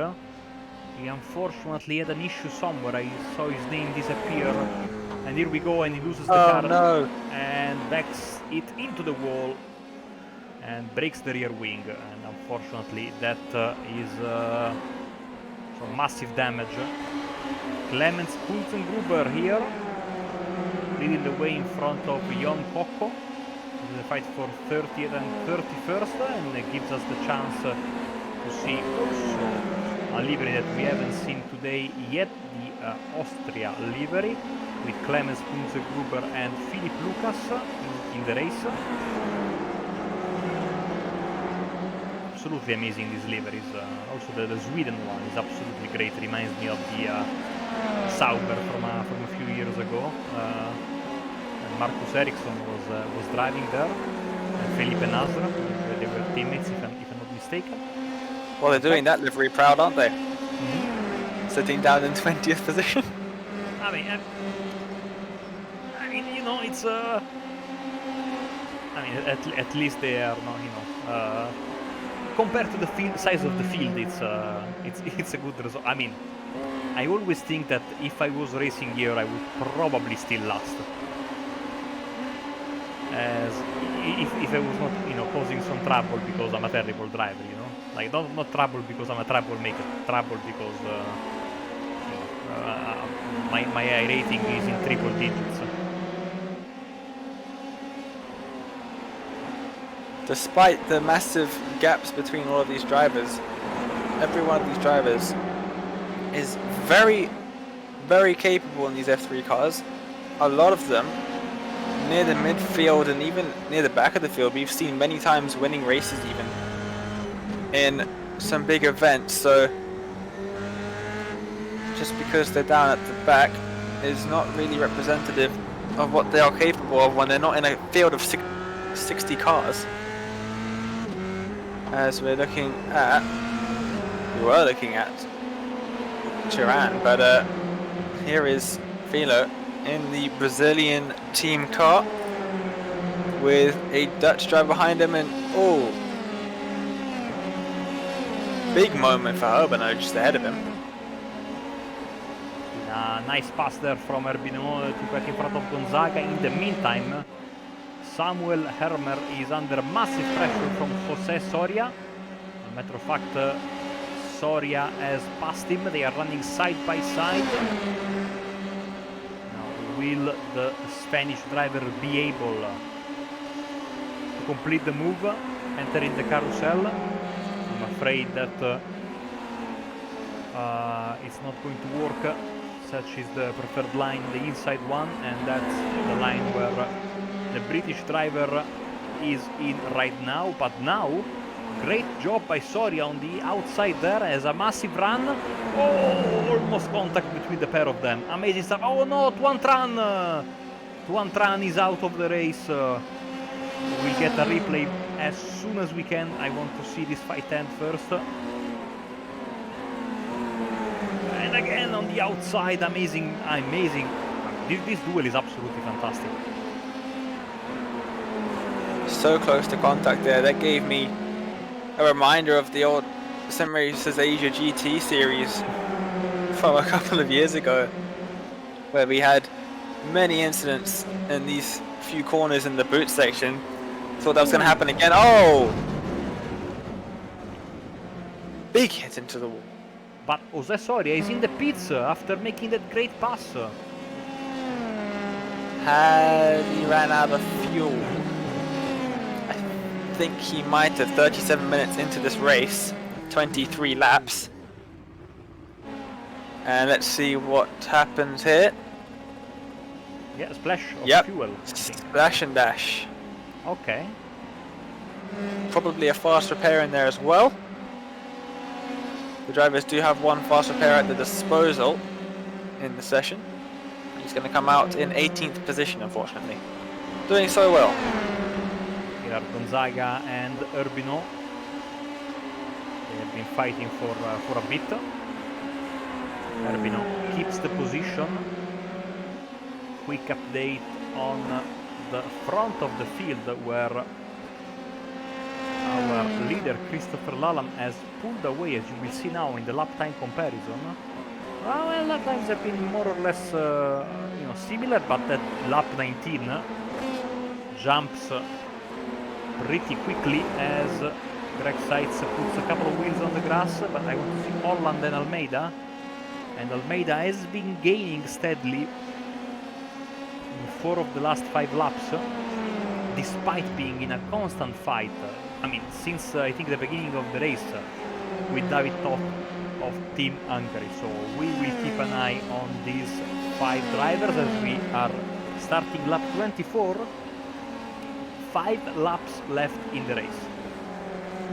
he unfortunately had an issue somewhere. I saw his name disappear. And here we go, and he loses the car. No. And backs it into the wall and breaks the rear wing. And unfortunately that is some massive damage. Clemens Kunzengruber here, leading the way in front of Jon Kokko. The fight for 30th and 31st, and it gives us the chance to see also a livery that we haven't seen today yet, the Austria livery, with Clemens Kunzengruber and Philip Lucas in the race. Absolutely amazing, these liveries. Also the Sweden one is absolutely great. Reminds me of the Sauber from a few years ago. And Marcus Ericsson was driving there, and Felipe Nasr. They were teammates, if I'm not mistaken. Well, they're doing that livery proud, aren't they? Mm-hmm. Sitting down in 20th position. I mean, you know, it's I mean, at least they are not, you know, compared to the size of the field, it's a good result. I mean, I always think that if I was racing here, I would probably still last. As if I was not, you know, causing some trouble because I'm a terrible driver, you know, like not trouble because I'm a troublemaker, trouble because my I rating is in triple digits. Despite the massive gaps between all of these drivers, every one of these drivers is very, very capable in these F3 cars. A lot of them near the midfield and even near the back of the field. We've seen many times winning races even in some big events. So just because they're down at the back is not really representative of what they are capable of when they're not in a field of 60 cars. As we were looking at Turan, but here is Philo in the Brazilian team car with a Dutch driver behind him, and oh, big moment for Urbano just ahead of him. Nice pass there from Urbino to get in front of Gonzaga. In the meantime, Samuel Hermer is under massive pressure from Jose Soria. As a matter of fact, Soria has passed him. They are running side by side. Now, will the Spanish driver be able to complete the move, entering the carousel? I'm afraid that it's not going to work. Such is the preferred line, the inside one, and that's the line where the British driver is in right now. But now, great job by Soria on the outside there, as a massive run. Oh, almost contact between the pair of them. Amazing stuff. Oh no, Tuan Tran is out of the race. We'll get a replay as soon as we can. I want to see this fight end first. And again on the outside, amazing. This duel is absolutely fantastic. So close to contact there. That gave me a reminder of the old Sim Racers Asia GT series from a couple of years ago, where we had many incidents in these few corners in the boot section. Thought that was going to happen again. Oh! Big hit into the wall. But Jose Soria is in the pits after making that great pass. Had he ran out of fuel? I think he might have. 37 minutes into this race, 23 laps. And let's see what happens here. Yeah, splash of fuel. Splash and dash. Okay. Probably a fast repair in there as well. The drivers do have one fast repair at the disposal in the session. He's going to come out in 18th position, unfortunately. Doing so well. Here are Gonzaga and Urbino. They have been fighting for a bit. Urbino keeps the position. Quick update on the front of the field where our leader Christopher Lallam has pulled away, as you will see now in the lap time comparison. Well, lap times have been more or less similar, but that lap 19 jumps pretty quickly as Greg Seitz puts a couple of wheels on the grass, but I want to see Holland and Almeida. And Almeida has been gaining steadily in 4 of the last 5 laps, despite being in a constant fight. I mean, since I think the beginning of the race with David Toth of Team Hungary. So we will keep an eye on these 5 drivers as we are starting lap 24. 5 laps left in the race.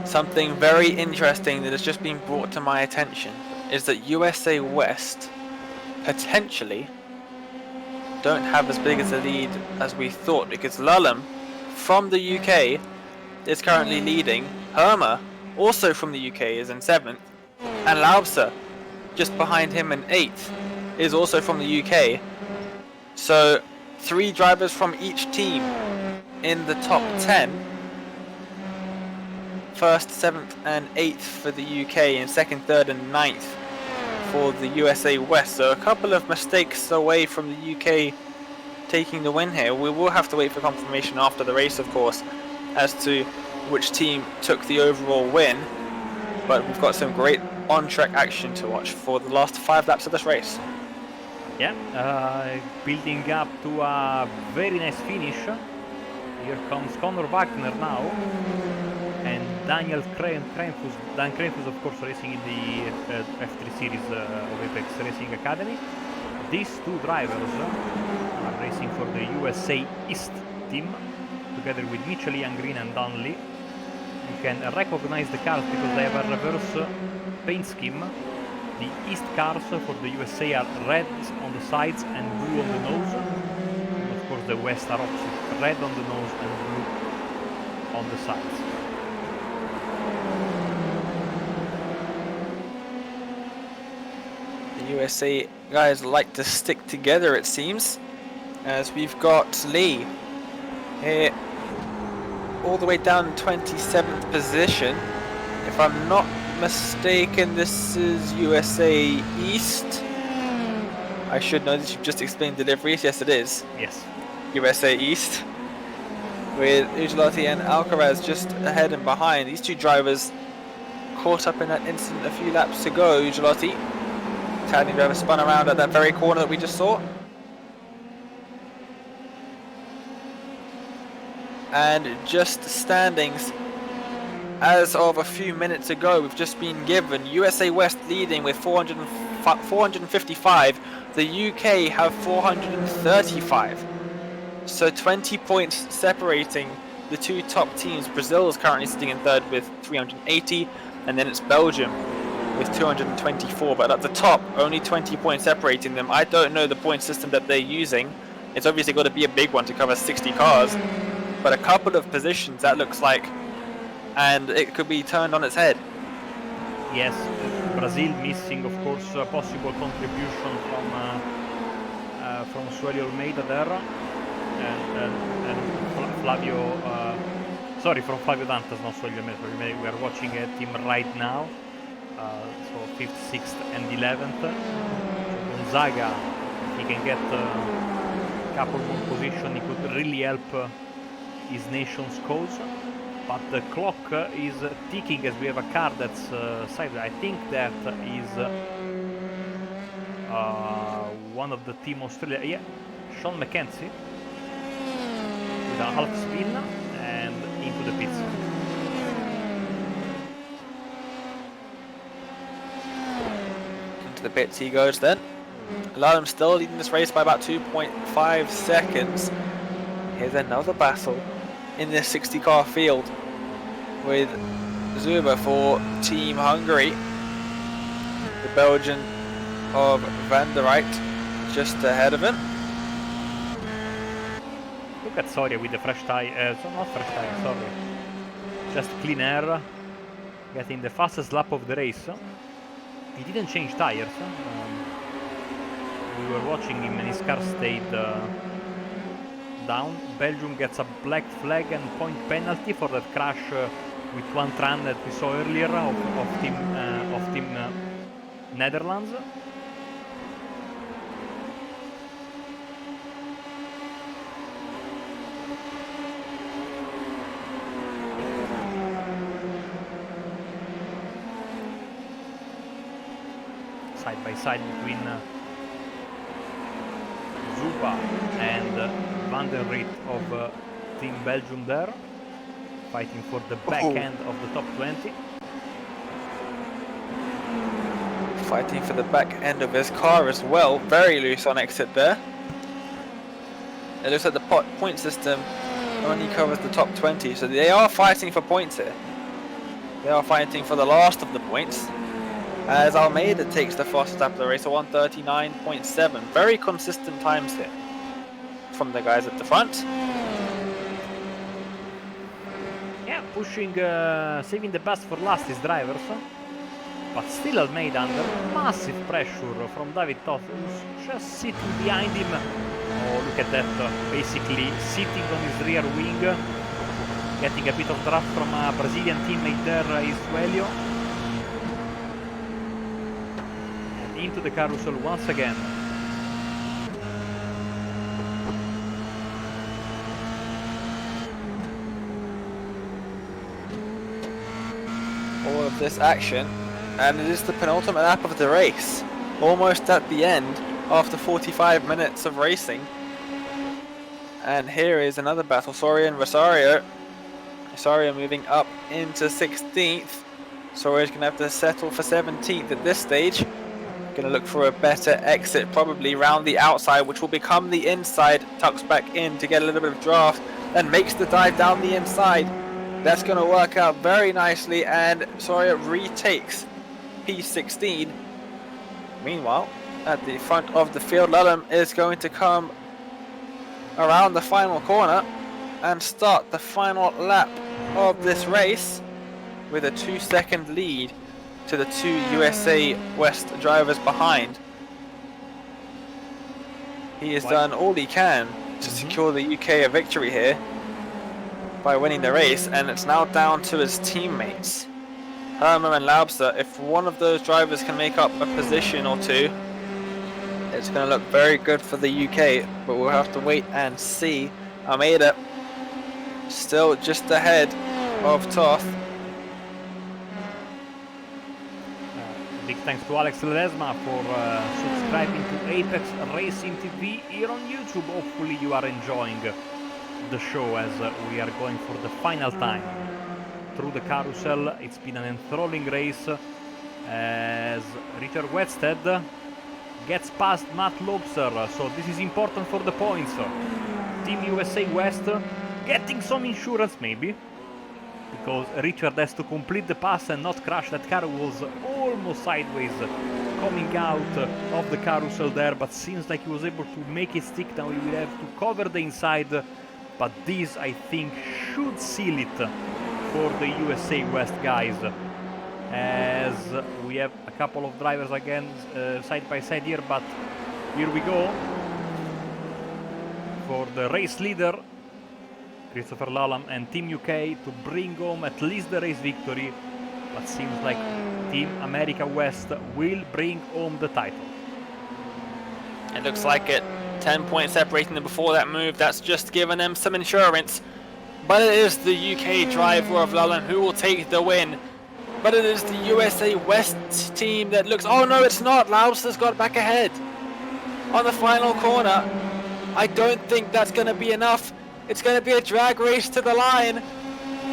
Something very interesting that has just been brought to my attention is that USA West potentially don't have as big as a lead as we thought, because Lallam from the UK is currently leading. Hermer, also from the UK, is in 7th, and Laubser, just behind him in 8th, is also from the UK. So 3 drivers from each team in the top 10. 1st, 7th and 8th for the UK, and 2nd, 3rd and 9th for the USA West. So a couple of mistakes away from the UK taking the win here. We will have to wait for confirmation after the race, of course, as to which team took the overall win. But we've got some great on-track action to watch for the last 5 laps of this race. Yeah, building up to a very nice finish. Here comes Conor Wagner now, and Daniel Krenfus. Dan Krenfus, of course, racing in the F3 series of Apex Racing Academy. These 2 drivers are racing for the USA East team, together with Mitchell, Ian Green and Donnelly. You can recognize the cars because they have a reverse paint scheme. The East cars for the USA are red on the sides and blue on the nose. And of course the West are opposite, red on the nose and blue on the sides. The USA guys like to stick together, it seems, as we've got Lee here all the way down 27th position. If I'm not mistaken, this is USA East. I should know this, you've just explained deliveries. Yes, it is. Yes. USA East, with Ugolotti and Alcaraz just ahead and behind. These 2 drivers caught up in that incident a few laps to go. Ugolotti, Italian driver, spun around at that very corner that we just saw. And just standings as of a few minutes ago, we've just been given USA West leading with 455. The UK have 435. So 20 points separating the 2 top teams. Brazil is currently sitting in 3rd with 380, and then it's Belgium with 224. But at the top, only 20 points separating them. I don't know the point system that they're using. It's obviously got to be a big one to cover 60 cars. But a couple of positions, that looks like, and it could be turned on its head. Yes, Brazil missing, of course, a possible contribution from Sueli Almeida there, and Flavio. Sorry, from Flavio Dantas, not Sueli Almeida. We are watching a team right now. So 5th, 6th, and 11th. Gonzaga, if he can get a couple more positions, he could really help his nation's cause. But the clock is ticking as we have a car that's sideways. I think that is one of the Team Australia. Yeah, Sean McKenzie with a half spin, and into the pits. Into the pits he goes then. Lalem still leading this race by about 2.5 seconds. Here's another battle in this 60 car field with Zuber for Team Hungary. The Belgian of Van der Rijt just ahead of him. Look at Soria with the fresh tire, so not fresh tire, sorry. Just clean air, getting the fastest lap of the race. He didn't change tires. We were watching him and his car stayed down. Belgium gets a black flag and point penalty for that crash with one Tran that we saw earlier of Team Netherlands. Side by side between Zuba and Van der Rijt of Team Belgium there, fighting for the back end of the top 20. Fighting for the back end of his car as well. Very loose on exit there. It looks like the point system only covers the top 20, so they are fighting for points here. They are fighting for the last of the points, as Almeida takes the fastest lap of the race, a 1:39.7. Very consistent times here from the guys at the front. Yeah, pushing, saving the best for last is drivers, but still Almeida under massive pressure from David Toth, who's just sitting behind him. Oh, look at that, basically sitting on his rear wing, getting a bit of draft from a Brazilian teammate there, is Suelio. And into the carousel once again. All of this action, and it is the penultimate lap of the race, almost at the end after 45 minutes of racing. And here is another battle, Soria and Rosario. Rosario moving up into 16th. Soria's going to have to settle for 17th at this stage. Going to look for a better exit, probably round the outside, which will become the inside, tucks back in to get a little bit of draft, and makes the dive down the inside. That's going to work out very nicely, and Soria retakes P16. Meanwhile, at the front of the field, Lalem is going to come around the final corner and start the final lap of this race with a 2-second lead to the two USA West drivers behind. He has done all he can to secure the UK a victory here by winning the race, and it's now down to his teammates, Hermer and Laubser. If one of those drivers can make up a position or two, it's going to look very good for the UK, but we'll have to wait and see. Almeida still just ahead of Toth. Big thanks to Alex Ledesma for subscribing to Apex Racing TV here on YouTube. Hopefully you are enjoying the show as we are going for the final time through the carousel. It's been an enthralling race as Richard Wested gets past Matt Lobser, so this is important for the points. Team USA West getting some insurance maybe, because Richard has to complete the pass and not crash. That car was almost sideways coming out of the carousel there, but seems like he was able to make it stick. Now he will have to cover the inside, but this I think should seal it for the USA West guys, as we have a couple of drivers again side by side here. But here we go for the race leader Christopher Lalem and Team UK to bring home at least the race victory, but seems like Team America West will bring home the title. It looks like it. 10 points separating them before that move. That's just given them some insurance, but it is the UK driver of Lalem who will take the win. But it is the USA West team that looks... Oh no, it's not. Laubser's got back ahead on the final corner. I don't think that's going to be enough. It's going to be a drag race to the line.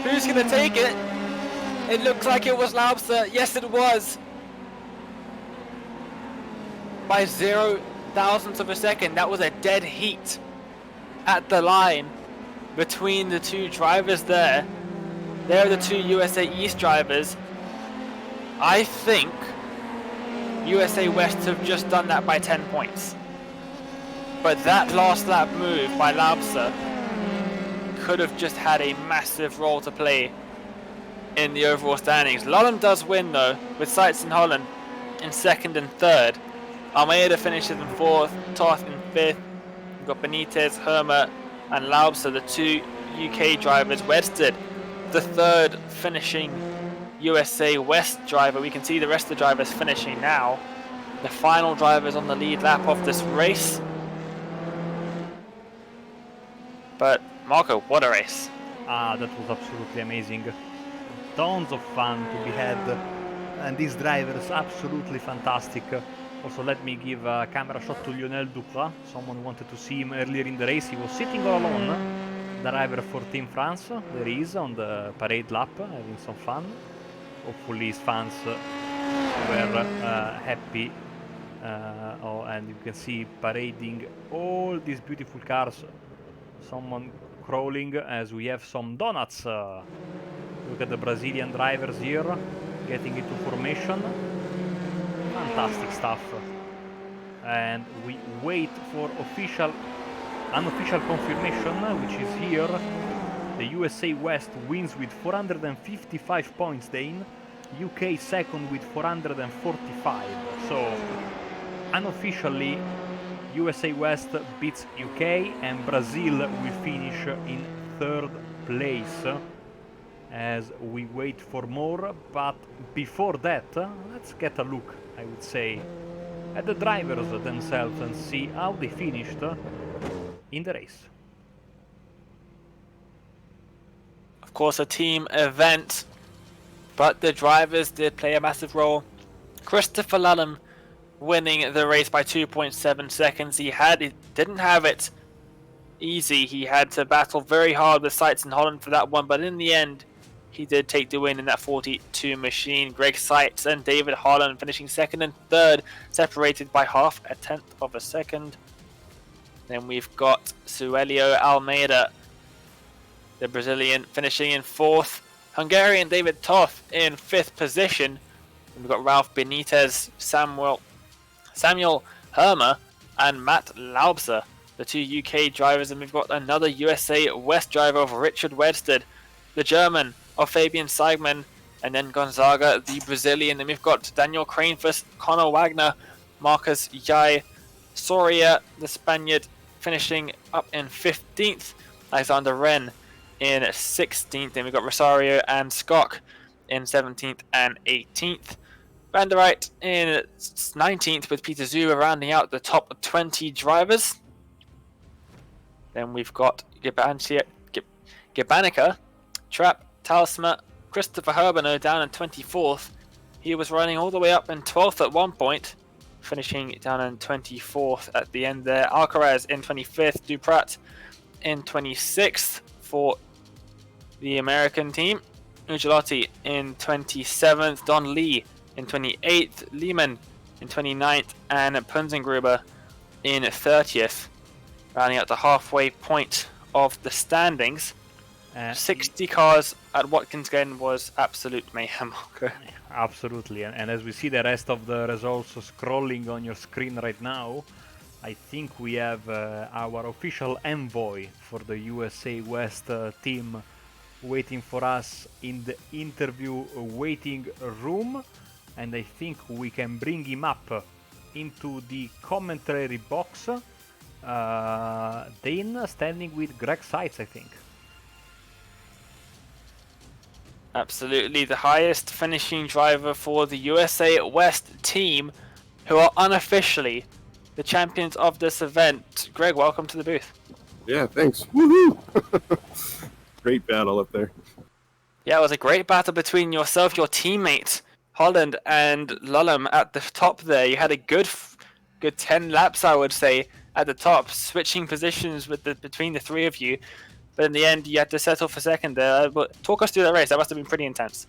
Who's gonna take it? It looks like it was Laubser. Yes, it was. By 0.000 of a second. That was a dead heat at the line between the two drivers there. They're the two USA East drivers. I think USA West have just done that by 10 points. But that last lap move by Laubser could have just had a massive role to play in the overall standings. Lolland does win though, with Seitz and Holland in second and third. Almeida finishes in fourth, Toth in fifth. We've got Benitez, Hermer and Laubser, the two UK drivers. Wedsted, the third finishing USA West driver. We can see the rest of the drivers finishing now. The final drivers on the lead lap of this race. But Marco, what a race. That was absolutely amazing. Tons of fun to be had, and these drivers absolutely fantastic. Also, let me give a camera shot to Lionel Duprat. Someone wanted to see him earlier in the race. He was sitting all alone. Driver for Team France, there he is on the parade lap, having some fun. Hopefully his fans were happy. And you can see parading all these beautiful cars. Someone crawling as we have some donuts. Look at the Brazilian drivers here, getting into formation. Fantastic stuff. And we wait for unofficial confirmation, which is here. The USA West wins with 455 points, Dane. UK second with 445. So, unofficially, USA West beats UK and Brazil will finish in third place as we wait for more. But before that, let's get a look, I would say, at the drivers themselves and see how they finished in the race. Of course, a team event, but the drivers did play a massive role. Christopher Lullum winning the race by 2.7 seconds. He didn't have it easy. He had to battle very hard with Seitz and Holland for that one, but in the end, he did take the win in that 42 machine. Greg Seitz and David Holland finishing second and third, separated by half a tenth of a second. Then we've got Suelio Almeida, the Brazilian, finishing in fourth. Hungarian David Toth in fifth position. And we've got Ralph Benitez, Samuel Hermer, and Matt Laubser, the two UK drivers. And we've got another USA West driver of Richard Wedsted, the German of Fabian Seigman, and then Gonzaga, the Brazilian. And we've got Daniel Cranefuss, Conor Wagner, Marcus Jai, Soria, the Spaniard, finishing up in 15th. Alexander Wren in 16th. Then we've got Rosario and Skok in 17th and 18th. Van der Rijt in 19th, with Peter Zuber rounding out the top 20 drivers. Then we've got Gabanica, Trapp, Talsma, Christopher Herbano down in 24th. He was running all the way up in 12th at one point, finishing down in 24th at the end there. Alcaraz in 25th, Duprat in 26th for the American team. Ugolotti in 27th, Don Lee in 28th, Lehman in 29th, and Punzengruber in 30th, rounding out the halfway point of the standings. 60 cars at Watkins Glen was absolute mayhem. Absolutely, and as we see the rest of the results scrolling on your screen right now, I think we have our official envoy for the USA West team waiting for us in the interview waiting room, and I think we can bring him up into the commentary box. Dane standing with Greg Seitz, I think. Absolutely, the highest finishing driver for the USA West team, who are unofficially the champions of this event. Greg, welcome to the booth. Yeah, thanks. Woohoo! Great battle up there. Yeah, it was a great battle between yourself, your teammate, Holland, and Lullum at the top there. You had a good 10 laps, I would say, at the top, switching positions with between the three of you. but in the end you had to settle for second there. But talk us through that race. That must have been pretty intense.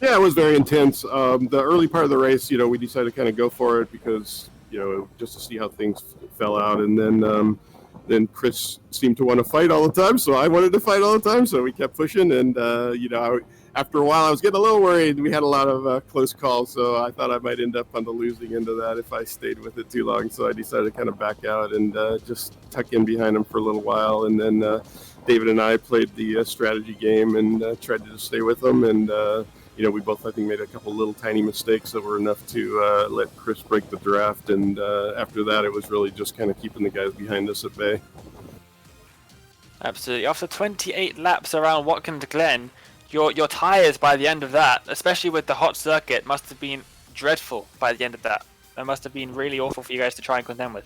Yeah, it was very intense. The early part of the race, we decided to kind of go for it because, just to see how things fell out. And then Chris seemed to want to fight all the time, so I wanted to fight all the time. So we kept pushing, and after a while, I was getting a little worried. We had a lot of close calls, so I thought I might end up on the losing end of that if I stayed with it too long. So I decided to kind of back out and just tuck in behind him for a little while, and then David and I played the strategy game and tried to just stay with him. And we both, I think, made a couple little tiny mistakes that were enough to let Chris break the draft. And after that, it was really just kind of keeping the guys behind us at bay. Absolutely. After 28 laps around Watkins Glen, your tyres by the end of that, especially with the hot circuit, must have been dreadful by the end of that. That must have been really awful for you guys to try and contend with.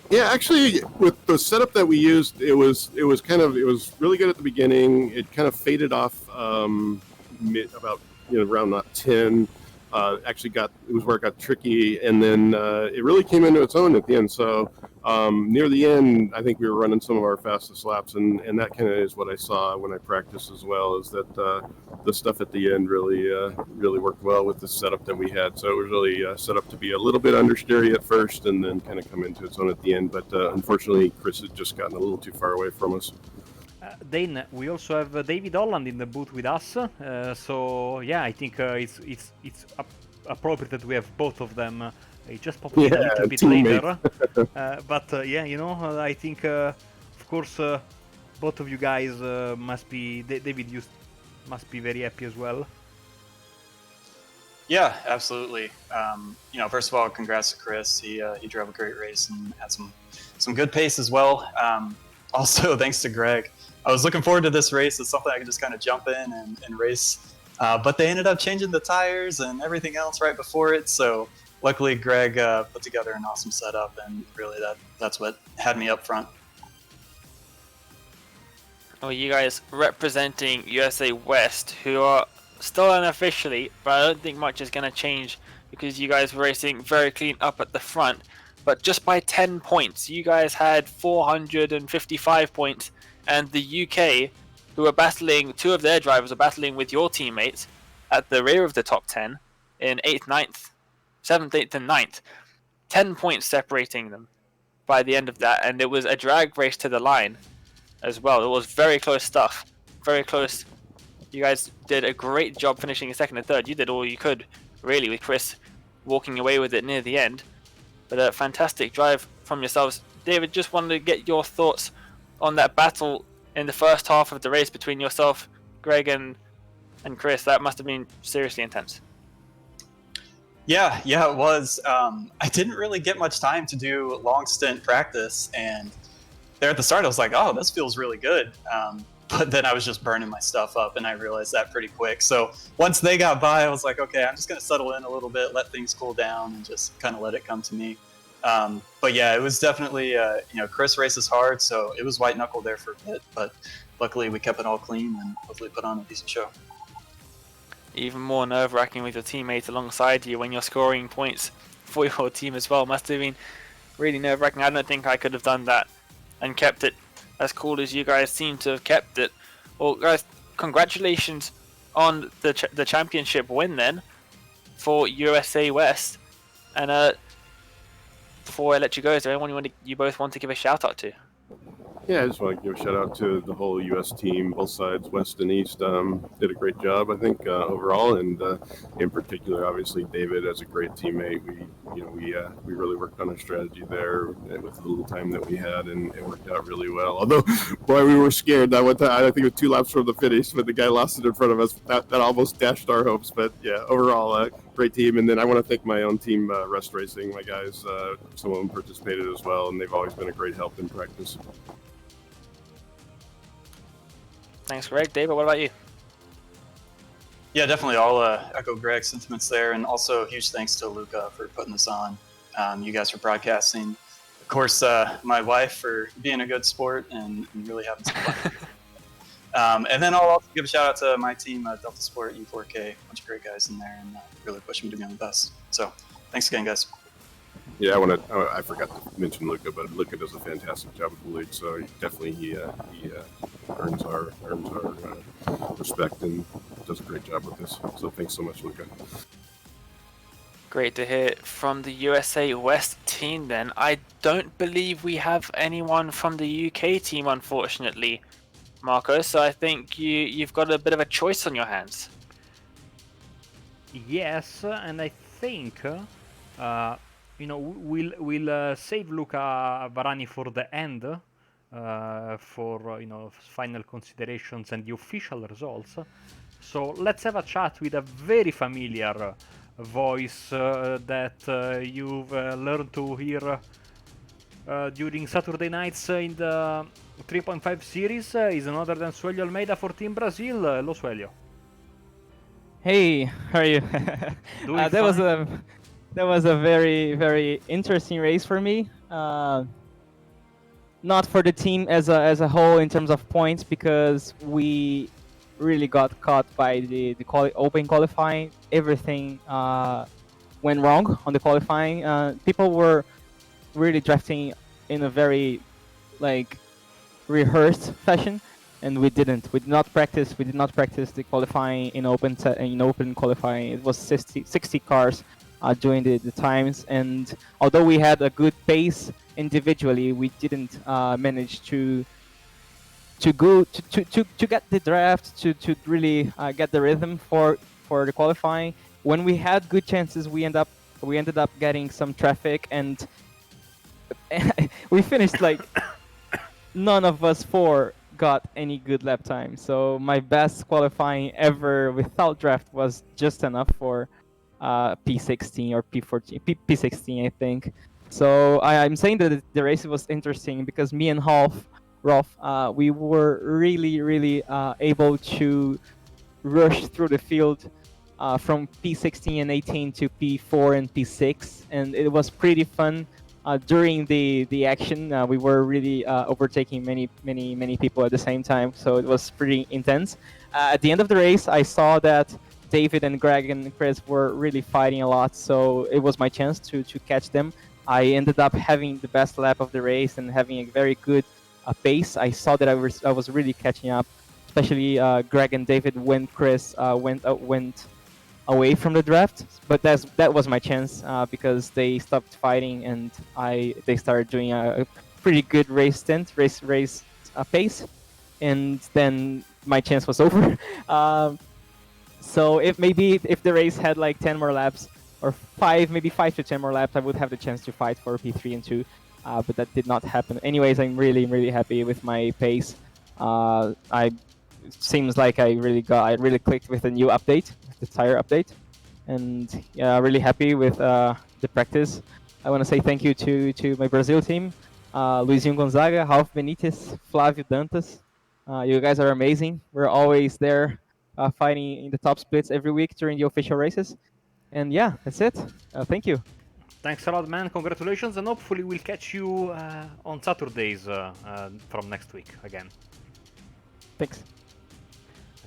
Yeah, actually, with the setup that we used, it was really good at the beginning. It kind of faded off about around not 10. Actually it was where it got tricky, and then it really came into its own at the end. So near the end, I think we were running some of our fastest laps, and that kind of is what I saw when I practiced as well. Is that the stuff at the end really worked well with the setup that we had. So it was really set up to be a little bit understeery at first, and then kind of come into its own at the end. But unfortunately, Chris had just gotten a little too far away from us. Dane, we also have David Holland in the booth with us, so yeah, I think it's appropriate that we have both of them. He just popped in a little bit later, but I think of course both of you guys must be David. You must be very happy as well. Yeah, absolutely. First of all, congrats to Chris. He drove a great race and had some good pace as well. Also, thanks to Greg. I was looking forward to this race. It's something I could just kind of jump in and race. But they ended up changing the tires and everything else right before it. So luckily, Greg put together an awesome setup, and really that's what had me up front. Oh, you guys representing USA West, who are still unofficially, but I don't think much is going to change because you guys were racing very clean up at the front. But just by 10 points, you guys had 455 points. And the UK, who were battling, two of their drivers were battling with your teammates at the rear of the top 10 in 8th, 9th, 7th, 8th, and 9th. 10 points separating them by the end of that. And it was a drag race to the line as well. It was very close stuff. Very close. You guys did a great job finishing in second and third. You did all you could, really, with Chris walking away with it near the end. But a fantastic drive from yourselves. David, just wanted to get your thoughts on that battle in the first half of the race between yourself, Greg, and Chris. That must have been seriously intense. Yeah, it was. I didn't really get much time to do long stint practice, and there at the start I was like, oh, this feels really good. But then I was just burning my stuff up, and I realized that pretty quick. So once they got by, I was like, okay, I'm just going to settle in a little bit, let things cool down, and just kind of let it come to me. But yeah, it was definitely, Chris races hard, so it was white knuckle there for a bit, but luckily we kept it all clean and hopefully put on a decent show. Even more nerve-wracking with your teammates alongside you when you're scoring points for your team as well. Must have been really nerve-wracking. I don't think I could have done that and kept it as cool as you guys seem to have kept it. Well, guys, congratulations on the championship win then for USA West. And before I let you go, is there anyone you both want to give a shout out to? Yeah, I just want to give a shout out to the whole U.S. team, both sides, West and East. Did a great job, I think, overall, and in particular, obviously, David as a great teammate. We really worked on our strategy there with the little time that we had, and it worked out really well. Although, boy, we were scared that one time. I think it was 2 laps from the finish, but the guy lost it in front of us. That almost dashed our hopes. But yeah, overall, great team. And then I want to thank my own team, Rest Racing. My guys, some of them participated as well, and they've always been a great help in practice. Thanks, Greg. David, what about you? Yeah, definitely. I'll echo Greg's sentiments there, and also huge thanks to Luca for putting this on. You guys for broadcasting. Of course, my wife for being a good sport and really having some fun. And then I'll also give a shout out to my team, Delta Sport, U4K, a bunch of great guys in there, and really pushing me to be on the best. So thanks again, guys. Yeah, I forgot to mention Luca, but Luca does a fantastic job with the league. So definitely he earns our respect and does a great job with this. So thanks so much, Luca. Great to hear from the USA West team then. I don't believe we have anyone from the UK team, unfortunately, Marco, so I think you've got a bit of a choice on your hands. Yes, and I think we'll save Luca Varani for the end for final considerations and the official results. So let's have a chat with a very familiar voice that you've learned to hear during Saturday nights in the 3.5 series. Is none other than Suelio Almeida for Team Brazil. Hello, Suelio. Hey, how are you? Doing that was a very, very interesting race for me. Not for the team as a whole in terms of points, because we really got caught by the open qualifying. Everything went wrong on the qualifying. People were really drafting in a very rehearsed fashion, and we didn't. We did not practice the qualifying in open qualifying. It was 60 cars during the times, and although we had a good pace individually, we didn't manage to get the draft, to really get the rhythm for the qualifying. When we had good chances, we ended up getting some traffic, and we finished none of us four got any good lap time. So my best qualifying ever without draft was just enough for P16 or P14, P16 I think. So I'm saying that the race was interesting because me and Rolf, we were really able to rush through the field from P16 and 18 to P4 and P6, and it was pretty fun. During the action, we were really overtaking many people at the same time, so it was pretty intense. At the end of the race, I saw that David and Greg and Chris were really fighting a lot, so it was my chance to catch them. I ended up having the best lap of the race and having a very good pace. I saw that I was really catching up, especially Greg and David when Chris went away from the draft, but that was my chance because they stopped fighting and they started doing a pretty good race pace, and then my chance was over. So if the race had 10 more laps or 5 to 10 more laps, I would have the chance to fight for P3 and 2, but that did not happen. Anyways, I'm really happy with my pace. It seems like I really clicked with the new update, the tire update, and yeah, really happy with the practice. I want to say thank you to my Brazil team, Luizinho Gonzaga, Ralph Benitez, Flávio Dantas. You guys are amazing. We're always there fighting in the top splits every week during the official races. And yeah, that's it. Thank you. Thanks a lot, man. Congratulations, and hopefully we'll catch you on Saturdays from next week again. Thanks.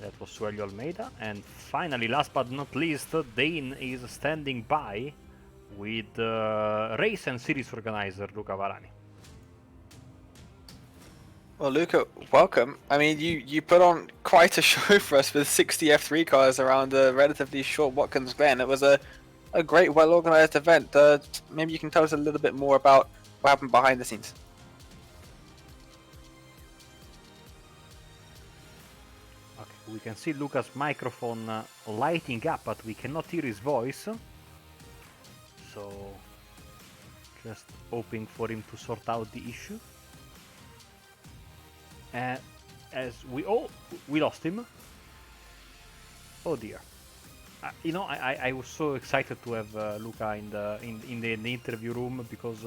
That was Suelio Almeida. And finally, last but not least, Dane is standing by with race and series organizer Luca Varani. Well, Luca, welcome. I mean, you put on quite a show for us with 60 F3 cars around a relatively short Watkins Glen. It was a great, well-organized event. Maybe you can tell us a little bit more about what happened behind the scenes. We can see Luca's microphone lighting up, but we cannot hear his voice. So, just hoping for him to sort out the issue. As we lost him. Oh dear. I was so excited to have Luca in the interview room because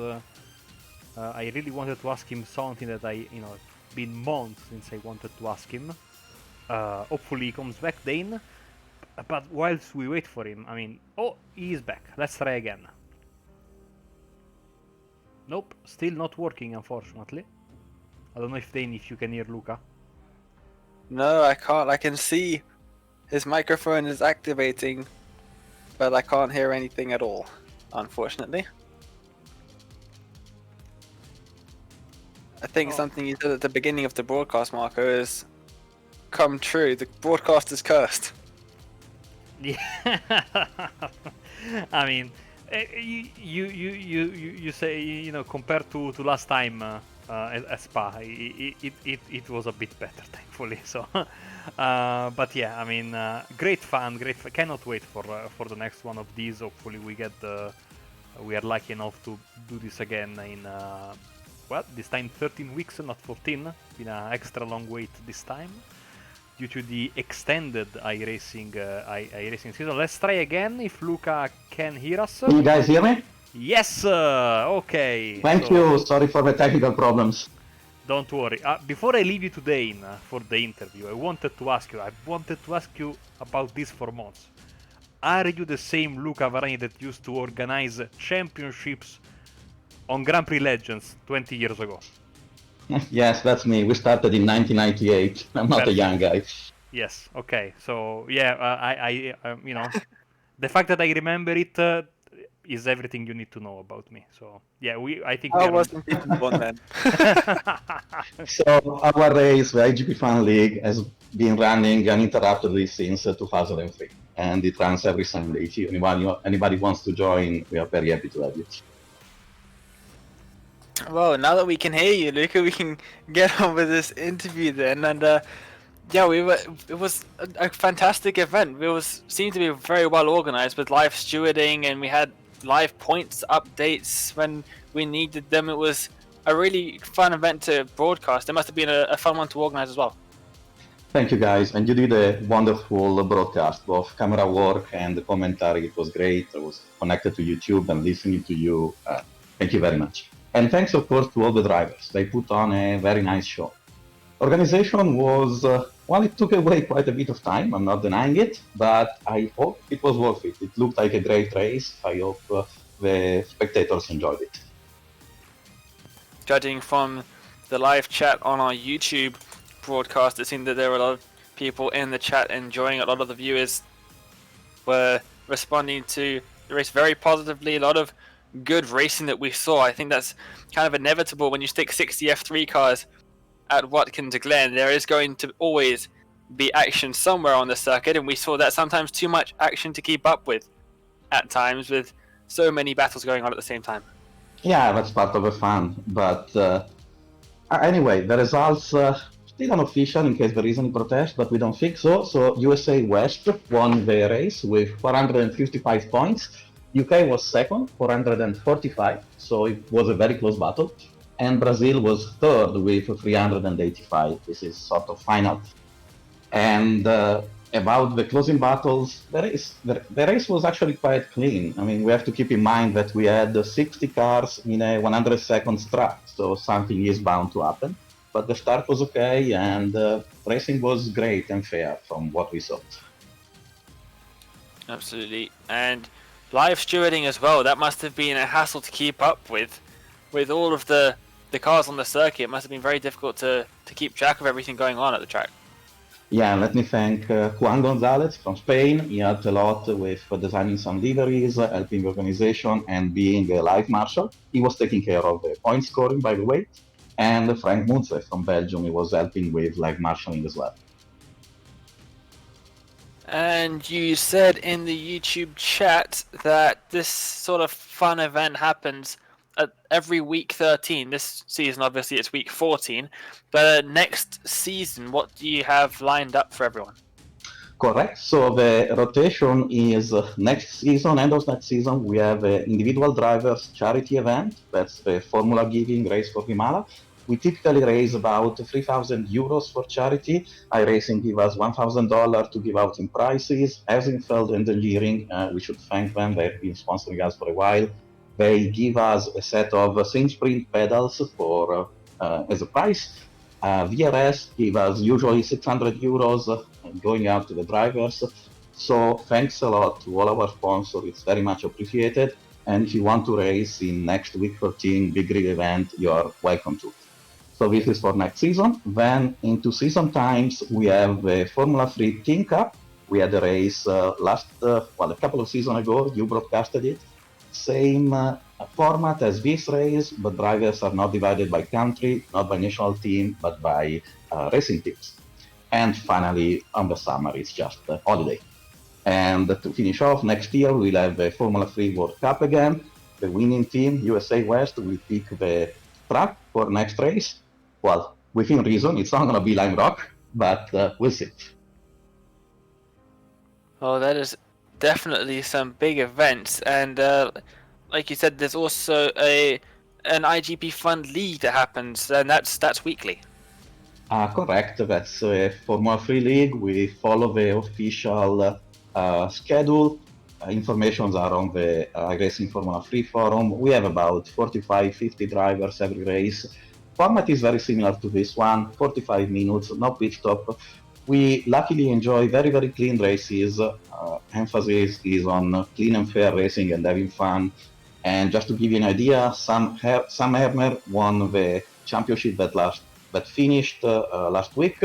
I really wanted to ask him something that it's been months since I wanted to ask him. Hopefully he comes back, Dane. But whilst we wait for him, he is back. Let's try again. Nope, still not working, unfortunately. I don't know if you can hear Luca. No, I can't. I can see his microphone is activating, but I can't hear anything at all, unfortunately. I think something you said at the beginning of the broadcast, Marco, is come true. The broadcast is cursed. Yeah. I mean, you say, you know, compared to last time at Spa, it was a bit better, thankfully. So, but yeah, I mean, great fun, cannot wait for the next one of these. Hopefully, we are lucky enough to do this again in this time 13 weeks, not 14. Been an extra long wait this time, due to the extended iRacing season. Let's try again if Luca can hear us. Can you guys hear me? Yes, okay. Thank you. Sorry for the technical problems. Don't worry. Before I leave you to Dane for the interview, I wanted to ask you about this for months. Are you the same Luca Varani that used to organize championships on Grand Prix Legends 20 years ago? Yes, that's me. We started in 1998. I'm not a young guy. Yes. Okay. So yeah, I you know, the fact that I remember it is everything you need to know about me. So yeah, I think I wasn't even born then. So our race, the IGP Fan League, has been running uninterruptedly since 2003, and it runs every Sunday. If anybody wants to join, we are very happy to have you. Well, now that we can hear you, Luca, we can get on with this interview then. And yeah, it was a fantastic event. It seemed to be very well organized with live stewarding, and we had live points updates when we needed them. It was a really fun event to broadcast. It must have been a fun one to organize as well. Thank you, guys. And you did a wonderful broadcast, both camera work and the commentary. It was great. I was connected to YouTube and listening to you. Thank you very much. And thanks, of course, to all the drivers. They put on a very nice show. Organization was, it took away quite a bit of time. I'm not denying it, but I hope it was worth it. It looked like a great race. I hope the spectators enjoyed it. Judging from the live chat on our YouTube broadcast, it seemed that there were a lot of people in the chat enjoying it. A lot of the viewers were responding to the race very positively. A lot of good racing that we saw. I think that's kind of inevitable when you stick 60 F3 cars at Watkins Glen. There is going to always be action somewhere on the circuit, and we saw that sometimes too much action to keep up with at times, with so many battles going on at the same time. Yeah, that's part of the fun. But anyway, the results still unofficial in case there is any protest, but we don't think so. So USA West won the race with 455 points. UK was second, 445, so it was a very close battle. And Brazil was third with 385. This is sort of final. And about the closing battles, the race was actually quite clean. I mean, we have to keep in mind that we had 60 cars in a 100-second track, so something is bound to happen. But the start was okay, and racing was great and fair from what we saw. Absolutely. And live stewarding as well, that must have been a hassle to keep up with all of the cars on the circuit. It must have been very difficult to keep track of everything going on at the track. Yeah, let me thank Juan Gonzalez from Spain. He helped a lot with designing some liveries, helping the organization, and being a live marshal. He was taking care of the point scoring, by the way. And Frank Munze from Belgium, he was helping with live marshalling as well. And you said in the YouTube chat that this sort of fun event happens at every week 13. This season, obviously, it's week 14. But next season, what do you have lined up for everyone? Correct. So the rotation is next season, end of next season, we have an individual drivers charity event. That's the Formula Giving Race for Himala. We typically raise about 3,000 euros for charity. iRacing give us $1,000 to give out in prizes. Eisenfeld Engineering, we should thank them. They've been sponsoring us for a while. They give us a set of Sync Sprint pedals for as a prize. VRS give us usually 600 euros going out to the drivers. So thanks a lot to all our sponsors. It's very much appreciated. And if you want to race in next week 14 Big Rig event, you're welcome to. So this is for next season. Then into season times, we have the Formula 3 King Cup. We had a race a couple of seasons ago. You broadcasted it. Same format as this race, but drivers are not divided by country, not by national team, but by racing teams. and finally, on the summer, it's just a holiday. And to finish off, next year we'll have a Formula 3 World Cup again. The winning team, USA West, will pick the track for next race. Well, within reason, it's not going to be Lime Rock, but we'll see. Well, that is definitely some big events, and like you said, there's also an IGP Fund League that happens, and that's weekly. Correct, that's a Formula 3 League. We follow the official schedule. Informations are on the iRacing Formula 3 forum. We have about 45-50 drivers every race. Format is very similar to this one, 45 minutes, no pit stop. We luckily enjoy very, very clean races. Emphasis is on clean and fair racing and having fun. And just to give you an idea, Sam Hermer won the championship that finished last week.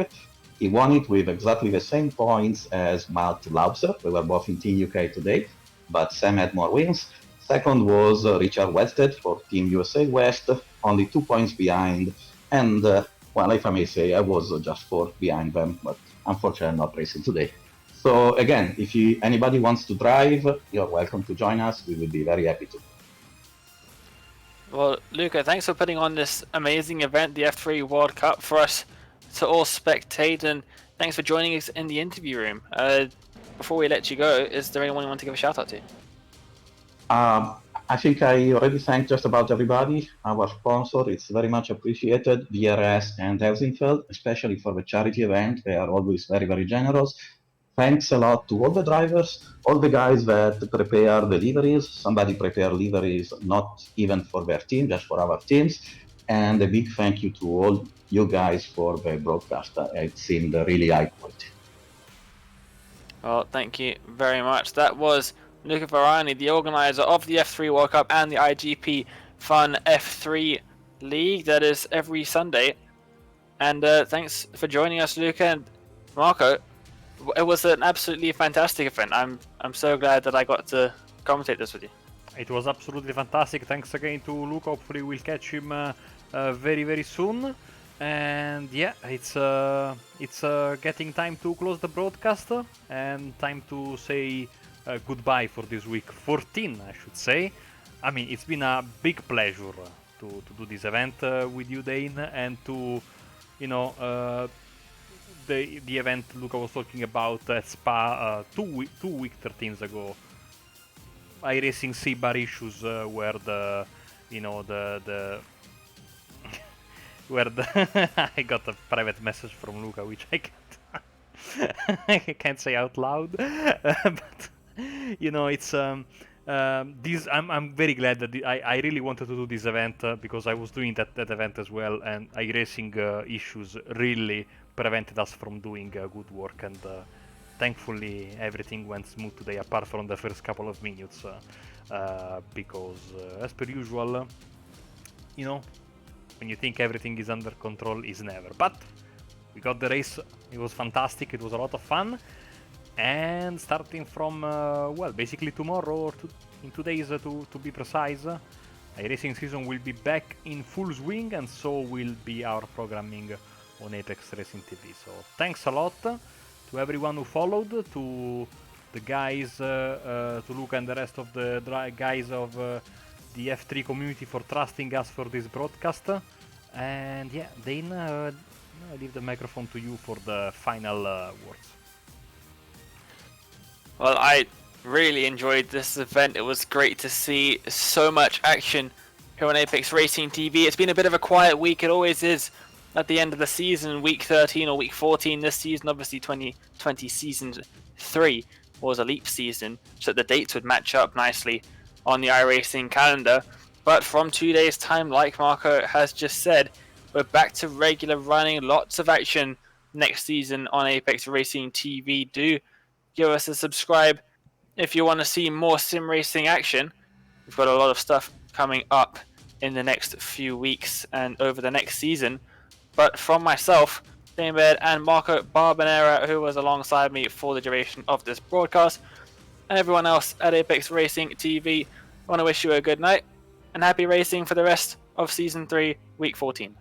He won it with exactly the same points as Matt Laubser. We were both in Team UK today, but Sam had more wins. Second was Richard Wested for Team USA West, only 2 points behind. And, well, if I may say, I was just 4 behind them, but unfortunately not racing today. So again, if anybody wants to drive, you're welcome to join us. We will be very happy to. Well, Luca, thanks for putting on this amazing event, the F3 World Cup, for us to all spectate, and thanks for joining us in the interview room. Before we let you go, is there anyone you want to give a shout out to? I think I already thanked just about everybody. Our sponsor, it's very much appreciated, VRS and Helsingfeld, especially for the charity event. They are always very, very generous. Thanks a lot to all the drivers, all the guys that prepare the liveries. Somebody prepare liveries not even for their team, just for our teams. And a big thank you to all you guys for the broadcast. It seemed really high quality. Well, thank you very much. That was Luca Varani, the organizer of the F3 World Cup and the IGP Fun F3 League. That is every Sunday. And thanks for joining us, Luca and Marco. It was an absolutely fantastic event. I'm so glad that I got to commentate this with you. It was absolutely fantastic. Thanks again to Luca. Hopefully we'll catch him very, very soon. And yeah, it's getting time to close the broadcast and time to say goodbye for this week 14, I should say. I mean, it's been a big pleasure to do this event with you, Dane, and to, you know, the event Luca was talking about at Spa 2 week 13s ago. iRacing C-bar issues where the, you know, the where the I got a private message from Luca which I can't say out loud, but you know, it's this. I'm very glad that I really wanted to do this event because I was doing that event as well, and iRacing issues really prevented us from doing good work, and thankfully everything went smooth today apart from the first couple of minutes because as per usual, you know, when you think everything is under control, is never. But we got the race. It was fantastic. It was a lot of fun. And starting from, well, basically tomorrow, or in 2 days to be precise, iRacing season will be back in full swing, and so will be our programming on Apex Racing TV. So thanks a lot to everyone who followed, to the guys, to Luca and the rest of the guys of the F3 community for trusting us for this broadcast. And yeah, Dane, I leave the microphone to you for the final words. Well, I really enjoyed this event. It was great to see so much action here on Apex Racing TV. It's been a bit of a quiet week. It always is at the end of the season, week 13 or week 14 this season. Obviously 2020 season 3 was a leap season, so the dates would match up nicely on the iRacing calendar. But from 2 days time, like Marco has just said, we're back to regular running, lots of action next season on Apex Racing TV. Do give us a subscribe if you want to see more sim racing action. We've got a lot of stuff coming up in the next few weeks and over the next season. But from myself, Damebed, and Marco Barbanera, who was alongside me for the duration of this broadcast, and everyone else at Apex Racing TV, I want to wish you a good night and happy racing for the rest of Season 3, Week 14.